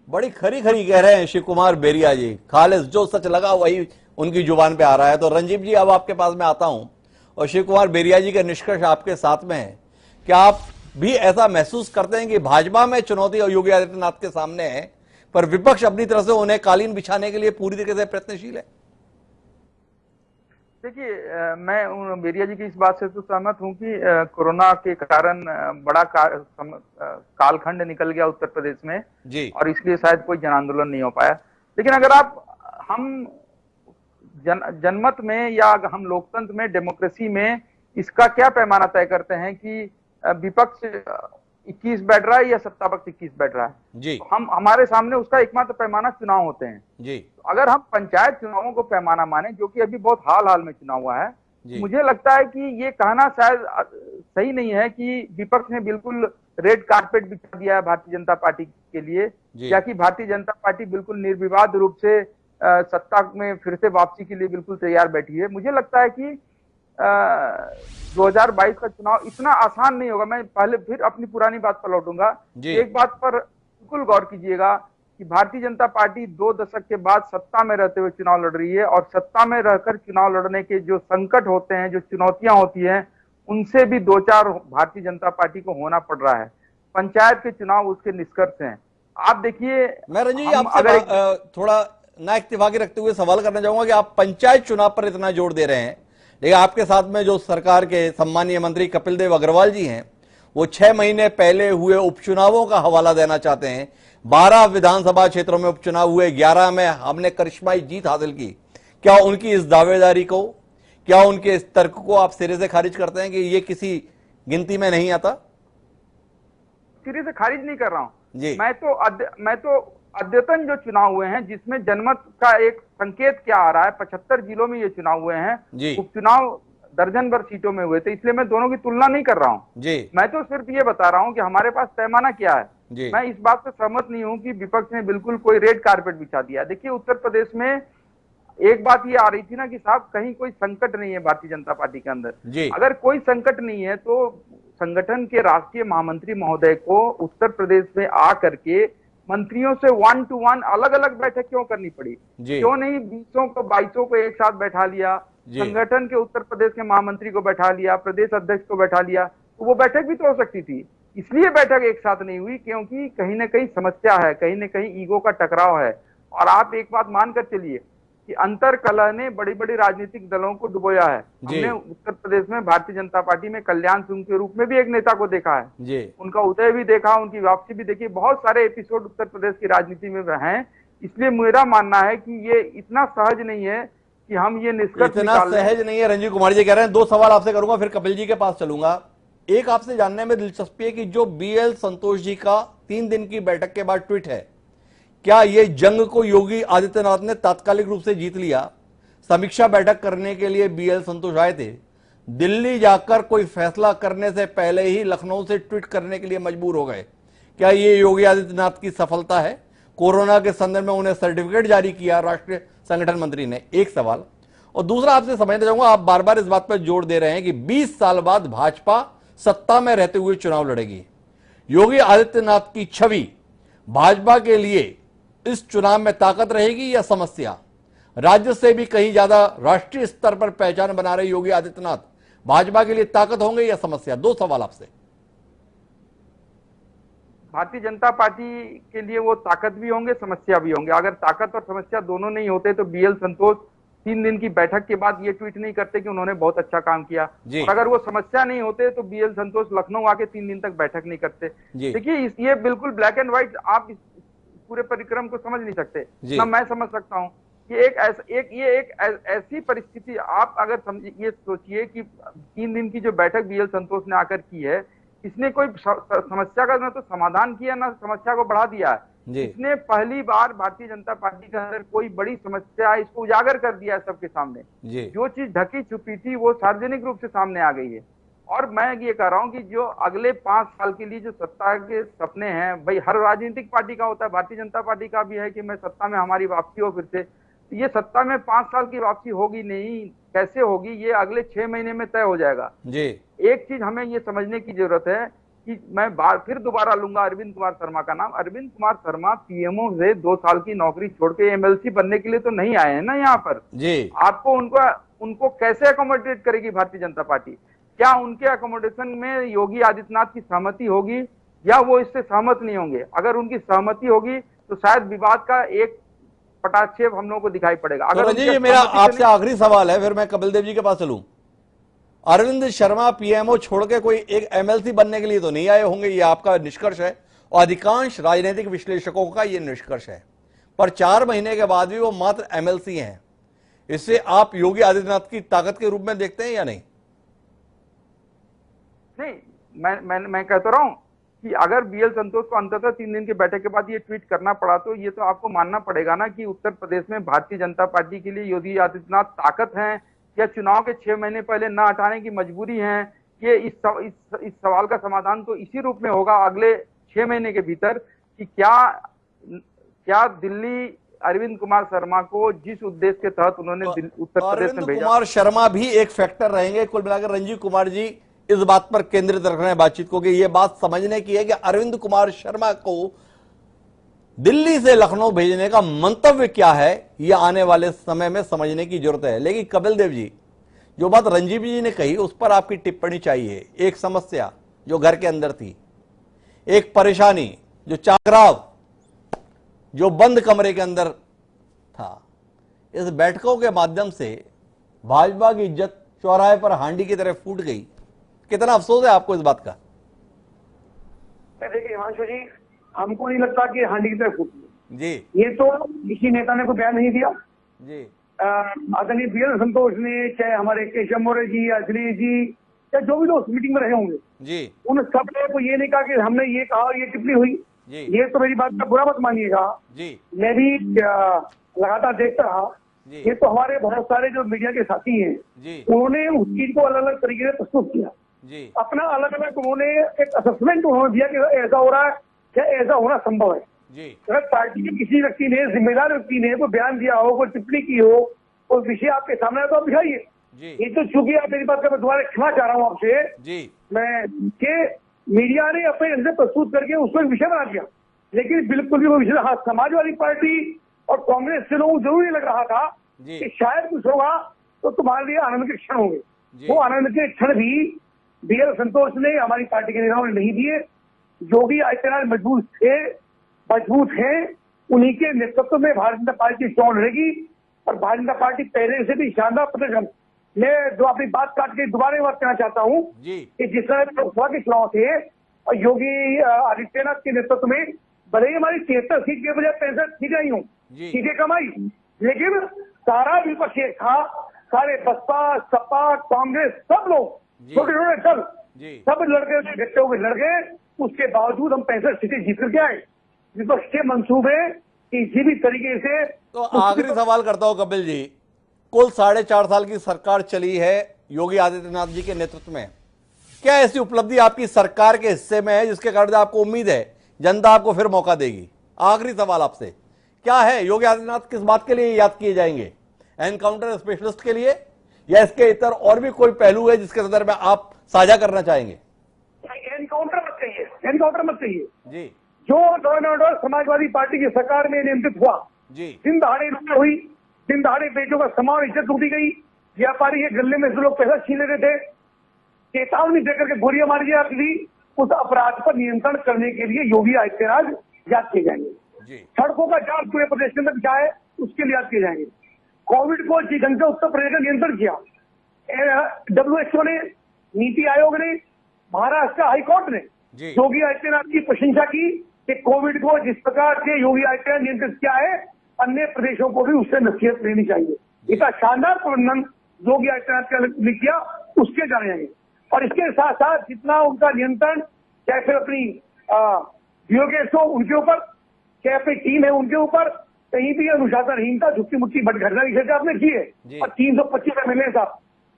बड़ी खरी खरी कह रहे हैं शिव कुमार बेरिया जी, खालिस जो सच लगा वही उनकी जुबान पे आ रहा है। तो रंजीव जी, अब आपके पास मैं आता हूं और शिव कुमार बेरिया जी का निष्कर्ष आपके साथ में है। क्या आप भी ऐसा महसूस करते हैं कि भाजपा में चुनौती और योगी आदित्यनाथ के सामने है, पर विपक्ष अपनी तरफ से उन्हें कालीन बिछाने के लिए पूरी तरीके से प्रयत्नशील है? देखिए, मैं बेरिया जी की इस बात से तो सहमत हूं कि कोरोना के कारण बड़ा कालखंड निकल गया उत्तर प्रदेश में जी, और इसलिए शायद कोई जन आंदोलन नहीं हो पाया। लेकिन अगर हम जनमत में या हम लोकतंत्र में, डेमोक्रेसी में इसका क्या पैमाना तय करते हैं कि विपक्ष 21 बैठ रहा है या सत्ता पक्ष 21 बैठ रहा है जी, हमारे सामने उसका एकमात्र पैमाना चुनाव होते हैं जी। अगर हम पंचायत चुनावों को पैमाना माने, जो कि अभी बहुत हाल में चुनाव हुआ है, मुझे लगता है कि ये कहना शायद सही नहीं है कि विपक्ष ने बिल्कुल रेड कारपेट बिछा दिया है भारतीय जनता पार्टी के लिए, या कि भारतीय जनता पार्टी बिल्कुल निर्विवाद रूप से सत्ता में फिर से वापसी के लिए बिल्कुल तैयार बैठी है। मुझे लगता है कि 2022 का चुनाव इतना आसान नहीं होगा। मैं पहले फिर अपनी पुरानी बात पर लौटूंगा। एक बात पर बिल्कुल गौर कीजिएगा कि भारतीय जनता पार्टी 2 दशक के बाद सत्ता में रहते हुए चुनाव लड़ रही है, और सत्ता में रहकर चुनाव लड़ने के जो संकट होते हैं, जो चुनौतियां होती हैं, उनसे भी 2-4 भारतीय जनता पार्टी को होना पड़ रहा है। पंचायत के चुनाव उसके निष्कर्ष हैं। आप देखिए, मैं रंजीत जी आपसे थोड़ा ना इत्तेफाकी रखते हुए सवाल करना चाहूंगा कि आप पंचायत चुनाव पर इतना जोर दे रहे हैं, लेकिन आपके साथ में जो सरकार के सम्मानीय मंत्री कपिल देव अग्रवाल जी हैं, वो 6 महीने पहले हुए उपचुनावों का हवाला देना चाहते हैं। 12 विधानसभा क्षेत्रों में उपचुनाव हुए, 11 में हमने करिश्माई जीत हासिल की। क्या उनकी इस दावेदारी को, क्या उनके इस तर्क को आप सिरे से खारिज करते हैं कि ये किसी गिनती में नहीं आता? सिरे से खारिज नहीं कर रहा हूं जी। मैं तो अद्यतन जो चुनाव हुए हैं, जिसमें जनमत का एक संकेत क्या आ रहा है, 75 जिलों में ये चुनाव हुए हैं, उपचुनाव दर्जन भर सीटों में हुए थे, इसलिए मैं दोनों की तुलना नहीं कर रहा हूं जी। मैं तो सिर्फ ये बता रहा हूं कि हमारे पास पैमाना क्या है। मैं इस बात से सहमत नहीं हूं कि विपक्ष ने बिल्कुल कोई रेड कारपेट बिछा दिया। देखिए उत्तर प्रदेश में एक बात ये आ रही थी ना कि साहब कहीं कोई संकट नहीं है भारतीय जनता पार्टी के अंदर। अगर कोई संकट नहीं है तो संगठन के राष्ट्रीय महामंत्री महोदय को उत्तर प्रदेश में आ करके मंत्रियों से 1 to 1 अलग अलग बैठक क्यों करनी पड़ी? क्यों नहीं 20 को 22 को एक साथ बैठा लिया, संगठन के उत्तर प्रदेश के महामंत्री को बैठा लिया, प्रदेश अध्यक्ष को बैठा लिया, तो वो बैठक भी तो हो सकती थी। इसलिए बैठक एक साथ नहीं हुई क्योंकि कहीं ना कहीं समस्या है, कहीं ना कहीं ईगो का टकराव है। और आप एक बात मानकर चलिए कि अंतर कलह ने बड़ी बड़ी राजनीतिक दलों को डुबोया है। हमने उत्तर प्रदेश में भारतीय जनता पार्टी में कल्याण सिंह के रूप में भी एक नेता को देखा है, उनका उदय भी देखा, उनकी वापसी भी देखी। बहुत सारे एपिसोड उत्तर प्रदेश की राजनीति में हैं। इसलिए मेरा मानना है कि ये इतना सहज नहीं है कि हम ये निष्कर्ष इतना सहज नहीं है। रंजीव कुमार जी कह रहे हैं। 2 सवाल आपसे करूंगा, फिर कपिल जी के पास चलूंगा। एक आपसे जानने में दिलचस्पी है कि जो बीएल संतोष जी का 3 दिन की बैठक के बाद ट्वीट है, क्या ये जंग को योगी आदित्यनाथ ने तात्कालिक रूप से जीत लिया? समीक्षा बैठक करने के लिए बीएल संतोष आए थे, दिल्ली जाकर कोई फैसला करने से पहले ही लखनऊ से ट्वीट करने के लिए मजबूर हो गए। क्या ये योगी आदित्यनाथ की सफलता है? कोरोना के संदर्भ में उन्हें सर्टिफिकेट जारी किया राष्ट्रीय संगठन मंत्री ने, एक सवाल। और दूसरा आपसे समझना चाहूंगा, आप बार बार इस बात पर जोर दे रहे हैं कि 20 साल बाद भाजपा सत्ता में रहते हुए चुनाव लड़ेगी। योगी आदित्यनाथ की छवि भाजपा के लिए इस चुनाव में ताकत रहेगी या समस्या? राज्य से भी कहीं ज्यादा राष्ट्रीय स्तर पर पहचान बना रहे योगी आदित्यनाथ भाजपा के लिए ताकत होंगे या समस्या? 2 सवाल आपसे। भारतीय जनता पार्टी के लिए वो ताकत भी होंगे, समस्या भी होंगे। अगर ताकत और समस्या दोनों नहीं होते तो बीएल संतोष 3 दिन की बैठक के बाद ये ट्वीट नहीं करते कि उन्होंने बहुत अच्छा काम किया। और अगर वो समस्या नहीं होते तो बीएल संतोष लखनऊ आके 3 दिन तक बैठक नहीं करते। देखिए ये बिल्कुल ब्लैक एंड व्हाइट, आप इस पूरे परिक्रम को समझ नहीं सकते ना। मैं समझ सकता हूँ कि एक ऐसी परिस्थिति, आप अगर ये सोचिए कि 3 दिन की जो बैठक बीएल संतोष ने आकर की है, इसने कोई समस्या का ना तो समाधान किया ना समस्या को बढ़ा दिया है। इसने पहली बार भारतीय जनता पार्टी के अंदर कोई बड़ी समस्या है इसको उजागर कर दिया है सबके सामने। जो चीज ढकी छुपी थी वो सार्वजनिक रूप से सामने आ गई है। और मैं ये कह रहा हूं कि जो अगले 5 साल के लिए जो सत्ता के सपने हैं, भाई हर राजनीतिक पार्टी का होता है, भारतीय जनता पार्टी का भी है कि मैं सत्ता में हमारी वापसी हो फिर से। ये सत्ता में 5 साल की वापसी होगी नहीं, कैसे होगी ये अगले 6 महीने में तय हो जाएगा। एक चीज हमें ये समझने की जरूरत है कि मैं फिर दोबारा लूंगा अरविंद कुमार शर्मा का नाम। अरविंद कुमार शर्मा पीएमओ से 2 साल की नौकरी छोड़ के एमएलसी बनने के लिए तो नहीं आए हैं ना यहाँ पर। आपको उनको कैसे अकोमोडेट करेगी भारतीय जनता पार्टी? क्या उनके अकोमोडेशन में योगी आदित्यनाथ की सहमति होगी या वो इससे सहमत नहीं होंगे? अगर उनकी सहमति होगी तो शायद विवाद का एक पटाक्षेप हम लोगों को दिखाई पड़ेगा। अगर तो ये मेरा आपसे आखिरी सवाल है, फिर मैं कपिल देव जी के पास चलूं। अरविंद शर्मा पीएमओ छोड़ के कोई एक एमएलसी बनने के लिए तो नहीं आए होंगे, ये आपका निष्कर्ष है और अधिकांश राजनीतिक विश्लेषकों का ये निष्कर्ष है। पर 4 महीने के बाद भी वो मात्र एमएलसी हैं। इससे आप योगी आदित्यनाथ की ताकत के रूप में देखते हैं या नहीं? नहीं, मैं कहता रहा हूं कि अगर बीएल संतोष को अंततः 3 दिन की बैठक के बाद ये ट्वीट करना पड़ा तो ये तो आपको मानना पड़ेगा ना कि उत्तर प्रदेश में भारतीय जनता पार्टी के लिए योगी आदित्यनाथ ताकत है या चुनाव के 6 महीने पहले न हटाने की मजबूरी है। ये इस सवाल का समाधान तो इसी रूप में होगा अगले 6 महीने के भीतर कि क्या दिल्ली अरविंद कुमार शर्मा को जिस उद्देश्य के तहत उन्होंने उत्तर प्रदेश में भेजा। अरविंद कुमार शर्मा भी एक फैक्टर रहेंगे। कुल मिलाकर रंजीव कुमार जी इस बात पर केंद्रित रख रहे हैं बातचीत को कि यह बात समझने की है कि अरविंद कुमार शर्मा को दिल्ली से लखनऊ भेजने का मंतव्य क्या है, यह आने वाले समय में समझने की जरूरत है। लेकिन कपिल देव जी, जो बात रंजीव जी ने कही उस पर आपकी टिप्पणी चाहिए। एक समस्या जो घर के अंदर थी, एक परेशानी जो चाकराव जो बंद कमरे के अंदर था, इस बैठकों के माध्यम से भाजपा की इज्जत चौराहे पर हांडी की तरह फूट गई। कितना अफसोस है आपको इस बात का? देखिए हिमांशु जी, हमको नहीं लगता कि हांडी की तरह फूटी जी। ये तो किसी नेता ने कोई बयान नहीं दिया जी। आदरणीय बीएल संतोष ने, चाहे हमारे केशव मौर्य जी, अखिलेश जी, चाहे जो भी लोग मीटिंग में रहे होंगे जी, उन सब ने को ये नहीं कहा कि हमने ये कहा और ये टिप्पणी हुई जी। ये तो मेरी बात का बुरा मत मानिएगा जी। मैं भी लगातार देखता रहा। ये तो हमारे बहुत सारे जो मीडिया के साथी हैं उन्होंने उस चीज को अलग अलग तरीके से प्रस्तुत किया जी। अपना अलग अलग उन्होंने एक असेसमेंट उन्होंने दिया कि ऐसा हो रहा है, क्या ऐसा होना संभव है? जी। अगर पार्टी के किसी व्यक्ति ने, जिम्मेदार व्यक्ति ने कोई बयान दिया हो, कोई टिप्पणी की हो, कोई विषय आपके सामने है तो आप दिखाइए। ये तो चूंकि आप मेरी बात का मैं दोबारा क्षमा चाह रहा हूँ आपसे जी, मैं कि मीडिया ने अपने ढंग से प्रस्तुत करके उसको एक विषय बना दिया, लेकिन बिल्कुल भी वो विषय, हाँ, समाजवादी पार्टी और कांग्रेस से लोगों को जरूर नहीं लग रहा था कि शायद कुछ होगा तो तुम्हारे लिए आनंद के क्षण होंगे। वो आनंद के क्षण भी बीएल संतोष ने, हमारी पार्टी के नेताओं ने नहीं दिए। योगी आदित्यनाथ मजबूत है, उन्हीं के नेतृत्व में भारतीय जनता पार्टी चुनाव लड़ेगी और भारतीय जनता पार्टी पहले से भी शानदार प्रदर्शन। मैं जो अपनी बात काट के दोबारा बात कहना चाहता हूँ कि जिस तरह लोकसभा के चुनाव थे और योगी आदित्यनाथ के नेतृत्व में भले ही हमारी 73 सीट के बजाय 65 सीटें आई हूँ, सीटें कमाई, लेकिन सारा विपक्ष एक था, सारे बसपा, सपा, कांग्रेस, सब लोग छोटे छोटे सब लड़के इकट्ठे होकर लड़ गए। उसके बावजूद हम 65 सीटें जीत करके आए। विपक्ष के मंसूबे किसी भी तरीके से। तो आखिरी सवाल करता हूं कपिल जी, कुल 4.5 साल की सरकार चली है योगी आदित्यनाथ जी के नेतृत्व में, क्या ऐसी उपलब्धि आपकी सरकार के हिस्से में है जिसके कारण आपको उम्मीद है जनता आपको फिर मौका देगी? आखिरी सवाल आपसे, क्या है, योगी आदित्यनाथ किस बात के लिए याद किए जाएंगे? एनकाउंटर स्पेशलिस्ट के लिए, या इसके इतर और भी कोई पहलू है जिसके संदर्भ में आप साझा करना चाहेंगे? एनकाउंटर मत कहिए, एनकाउंटर मत कहिए जी। जो law and order Samajwadi party की सरकार में नियंत्रित हुआ जी, दिन दहाड़े लूट हुई, दिन दहाड़े बेचों का सामान, इज्जत लूटी गई, व्यापारी के गले में से लोग पैसा छीन लेते थे, चेतावनी देकर के गोलियां मारी जाती थी। उस अपराध पर नियंत्रण करने के लिए योगी आदित्यनाथ याद किए जाएंगे। सड़कों का जाल पूरे प्रदेश के अंदर क्या है उसके लिए याद किए जाएंगे। कोविड को जिस ढंग से उत्तर प्रदेश का नियंत्रण किया, WHO ने, नीति आयोग ने, महाराष्ट्र हाईकोर्ट ने योगी आदित्यनाथ की प्रशंसा की कि कोविड को जिस प्रकार से योगी आदित्यनाथ नियंत्रित किया है, अन्य प्रदेशों को भी उससे नसीहत लेनी चाहिए। इतना शानदार प्रबंधन योगी आदित्यनाथ ने किया, उसके जाने जाएंगे। और इसके साथ साथ जितना उनका नियंत्रण, चाहे फिर अपनी ब्यूरोक्रेट्स हो उनके ऊपर, चाहे अपनी टीम है उनके ऊपर, कहीं भी अनुशासनहीनता, झुकी मुट्ठी घटना की चर्चा आपने की है। और 325 MLA साहब,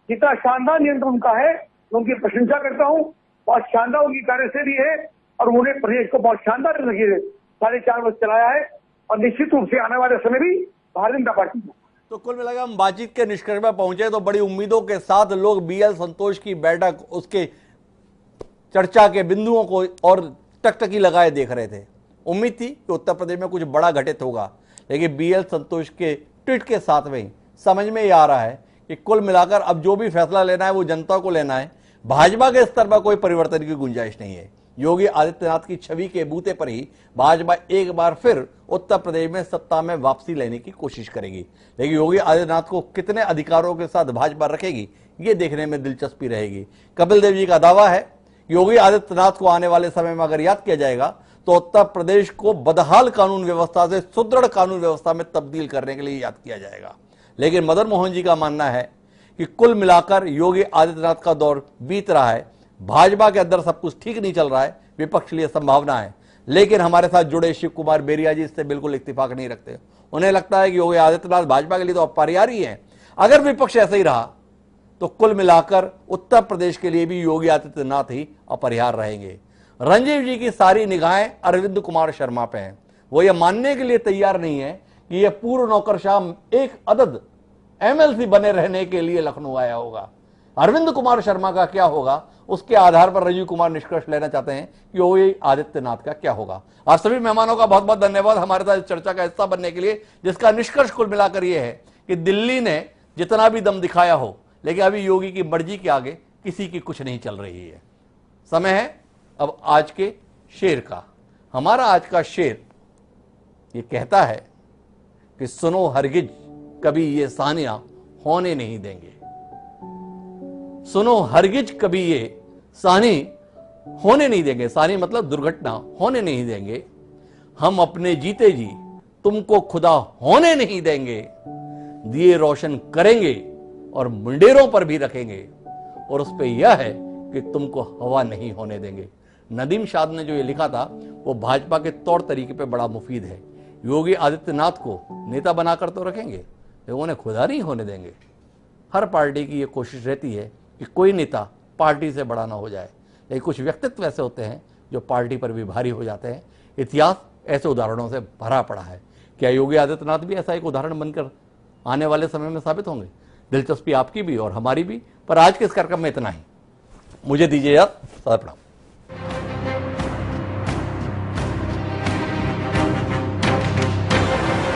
जितना शानदार नियंत्रण उनका है, मैं उनकी प्रशंसा करता हूँ। बहुत शानदार उनकी कार्यशैली है और उन्होंने प्रदेश को बहुत शानदार लगे 4.5 वर्ष चलाया है और निश्चित रूप से आने वाले समय भी भारतीय जनता पार्टी को। तो कुल मिलाकर हम बातचीत के निष्कर्ष में पहुंचे तो बड़ी उम्मीदों के साथ लोग बीएल संतोष की बैठक, उसके चर्चा के बिंदुओं को और टकटकी लगाए देख रहे थे। उम्मीद थी कि उत्तर प्रदेश में कुछ बड़ा घटित होगा, लेकिन बीएल संतोष के ट्वीट के साथ में समझ में ये आ रहा है कि कुल मिलाकर अब जो भी फैसला लेना है वो जनता को लेना है। भाजपा के स्तर पर कोई परिवर्तन की गुंजाइश नहीं है। योगी आदित्यनाथ की छवि के बूते पर ही भाजपा एक बार फिर उत्तर प्रदेश में सत्ता में वापसी लेने की कोशिश करेगी, लेकिन योगी आदित्यनाथ को कितने अधिकारों के साथ भाजपा रखेगी ये देखने में दिलचस्पी रहेगी। कपिल देव जी का दावा है योगी आदित्यनाथ को आने वाले समय में अगर याद किया जाएगा तो उत्तर प्रदेश को बदहाल कानून व्यवस्था से सुदृढ़ कानून व्यवस्था में तब्दील करने के लिए याद किया जाएगा। लेकिन मदन मोहन जी का मानना है कि कुल मिलाकर योगी आदित्यनाथ का दौर बीत रहा है, भाजपा के अंदर सब कुछ ठीक नहीं चल रहा है, विपक्ष के लिए संभावना है। लेकिन हमारे साथ जुड़े शिव कुमार बेरिया जी इससे बिल्कुल इत्तेफाक नहीं रखते। उन्हें लगता है कि योगी आदित्यनाथ भाजपा के लिए तो अपरिहार्य है। अगर विपक्ष ऐसा ही रहा तो कुल मिलाकर उत्तर प्रदेश के लिए भी योगी आदित्यनाथ ही अपरिहार्य रहेंगे। रंजीव जी की सारी निगाहें अरविंद कुमार शर्मा पे हैं। वो ये मानने के लिए तैयार नहीं है कि यह पूर्व नौकरशाह एक अदद MLC बने रहने के लिए लखनऊ आया होगा। अरविंद कुमार शर्मा का क्या होगा उसके आधार पर राजीव कुमार निष्कर्ष लेना चाहते हैं कि योगी आदित्यनाथ का क्या होगा। आप सभी मेहमानों का बहुत बहुत धन्यवाद हमारे साथ चर्चा का हिस्सा बनने के लिए, जिसका निष्कर्ष कुल मिलाकर यह है कि दिल्ली ने जितना भी दम दिखाया हो, लेकिन अभी योगी की मर्जी के आगे किसी की कुछ नहीं चल रही है। समय है अब आज के शेर का। हमारा आज का शेर ये कहता है कि सुनो हरगिज कभी ये सानिया होने नहीं देंगे। सुनो हरगिज कभी ये सानी होने नहीं देंगे। सानी मतलब दुर्घटना, होने नहीं देंगे। हम अपने जीते जी तुमको खुदा होने नहीं देंगे। दिए रोशन करेंगे और मुंडेरों पर भी रखेंगे, और उस पे यह है कि तुमको हवा नहीं होने देंगे। नदीम शाद ने जो ये लिखा था वो भाजपा के तौर तरीके पे बड़ा मुफीद है। योगी आदित्यनाथ को नेता बनाकर तो रखेंगे, लोगों ने खुदा नहीं होने देंगे। हर पार्टी की ये कोशिश रहती है कि कोई नेता पार्टी से बड़ा ना हो जाए, लेकिन कुछ व्यक्तित्व ऐसे होते हैं जो पार्टी पर भी भारी हो जाते हैं। इतिहास ऐसे उदाहरणों से भरा पड़ा है। क्या योगी आदित्यनाथ भी ऐसा एक उदाहरण बनकर आने वाले समय में साबित होंगे? दिलचस्पी आपकी भी और हमारी भी। पर आज के इस कार्यक्रम में इतना ही। मुझे दीजिए याद, सदा प्रणाम।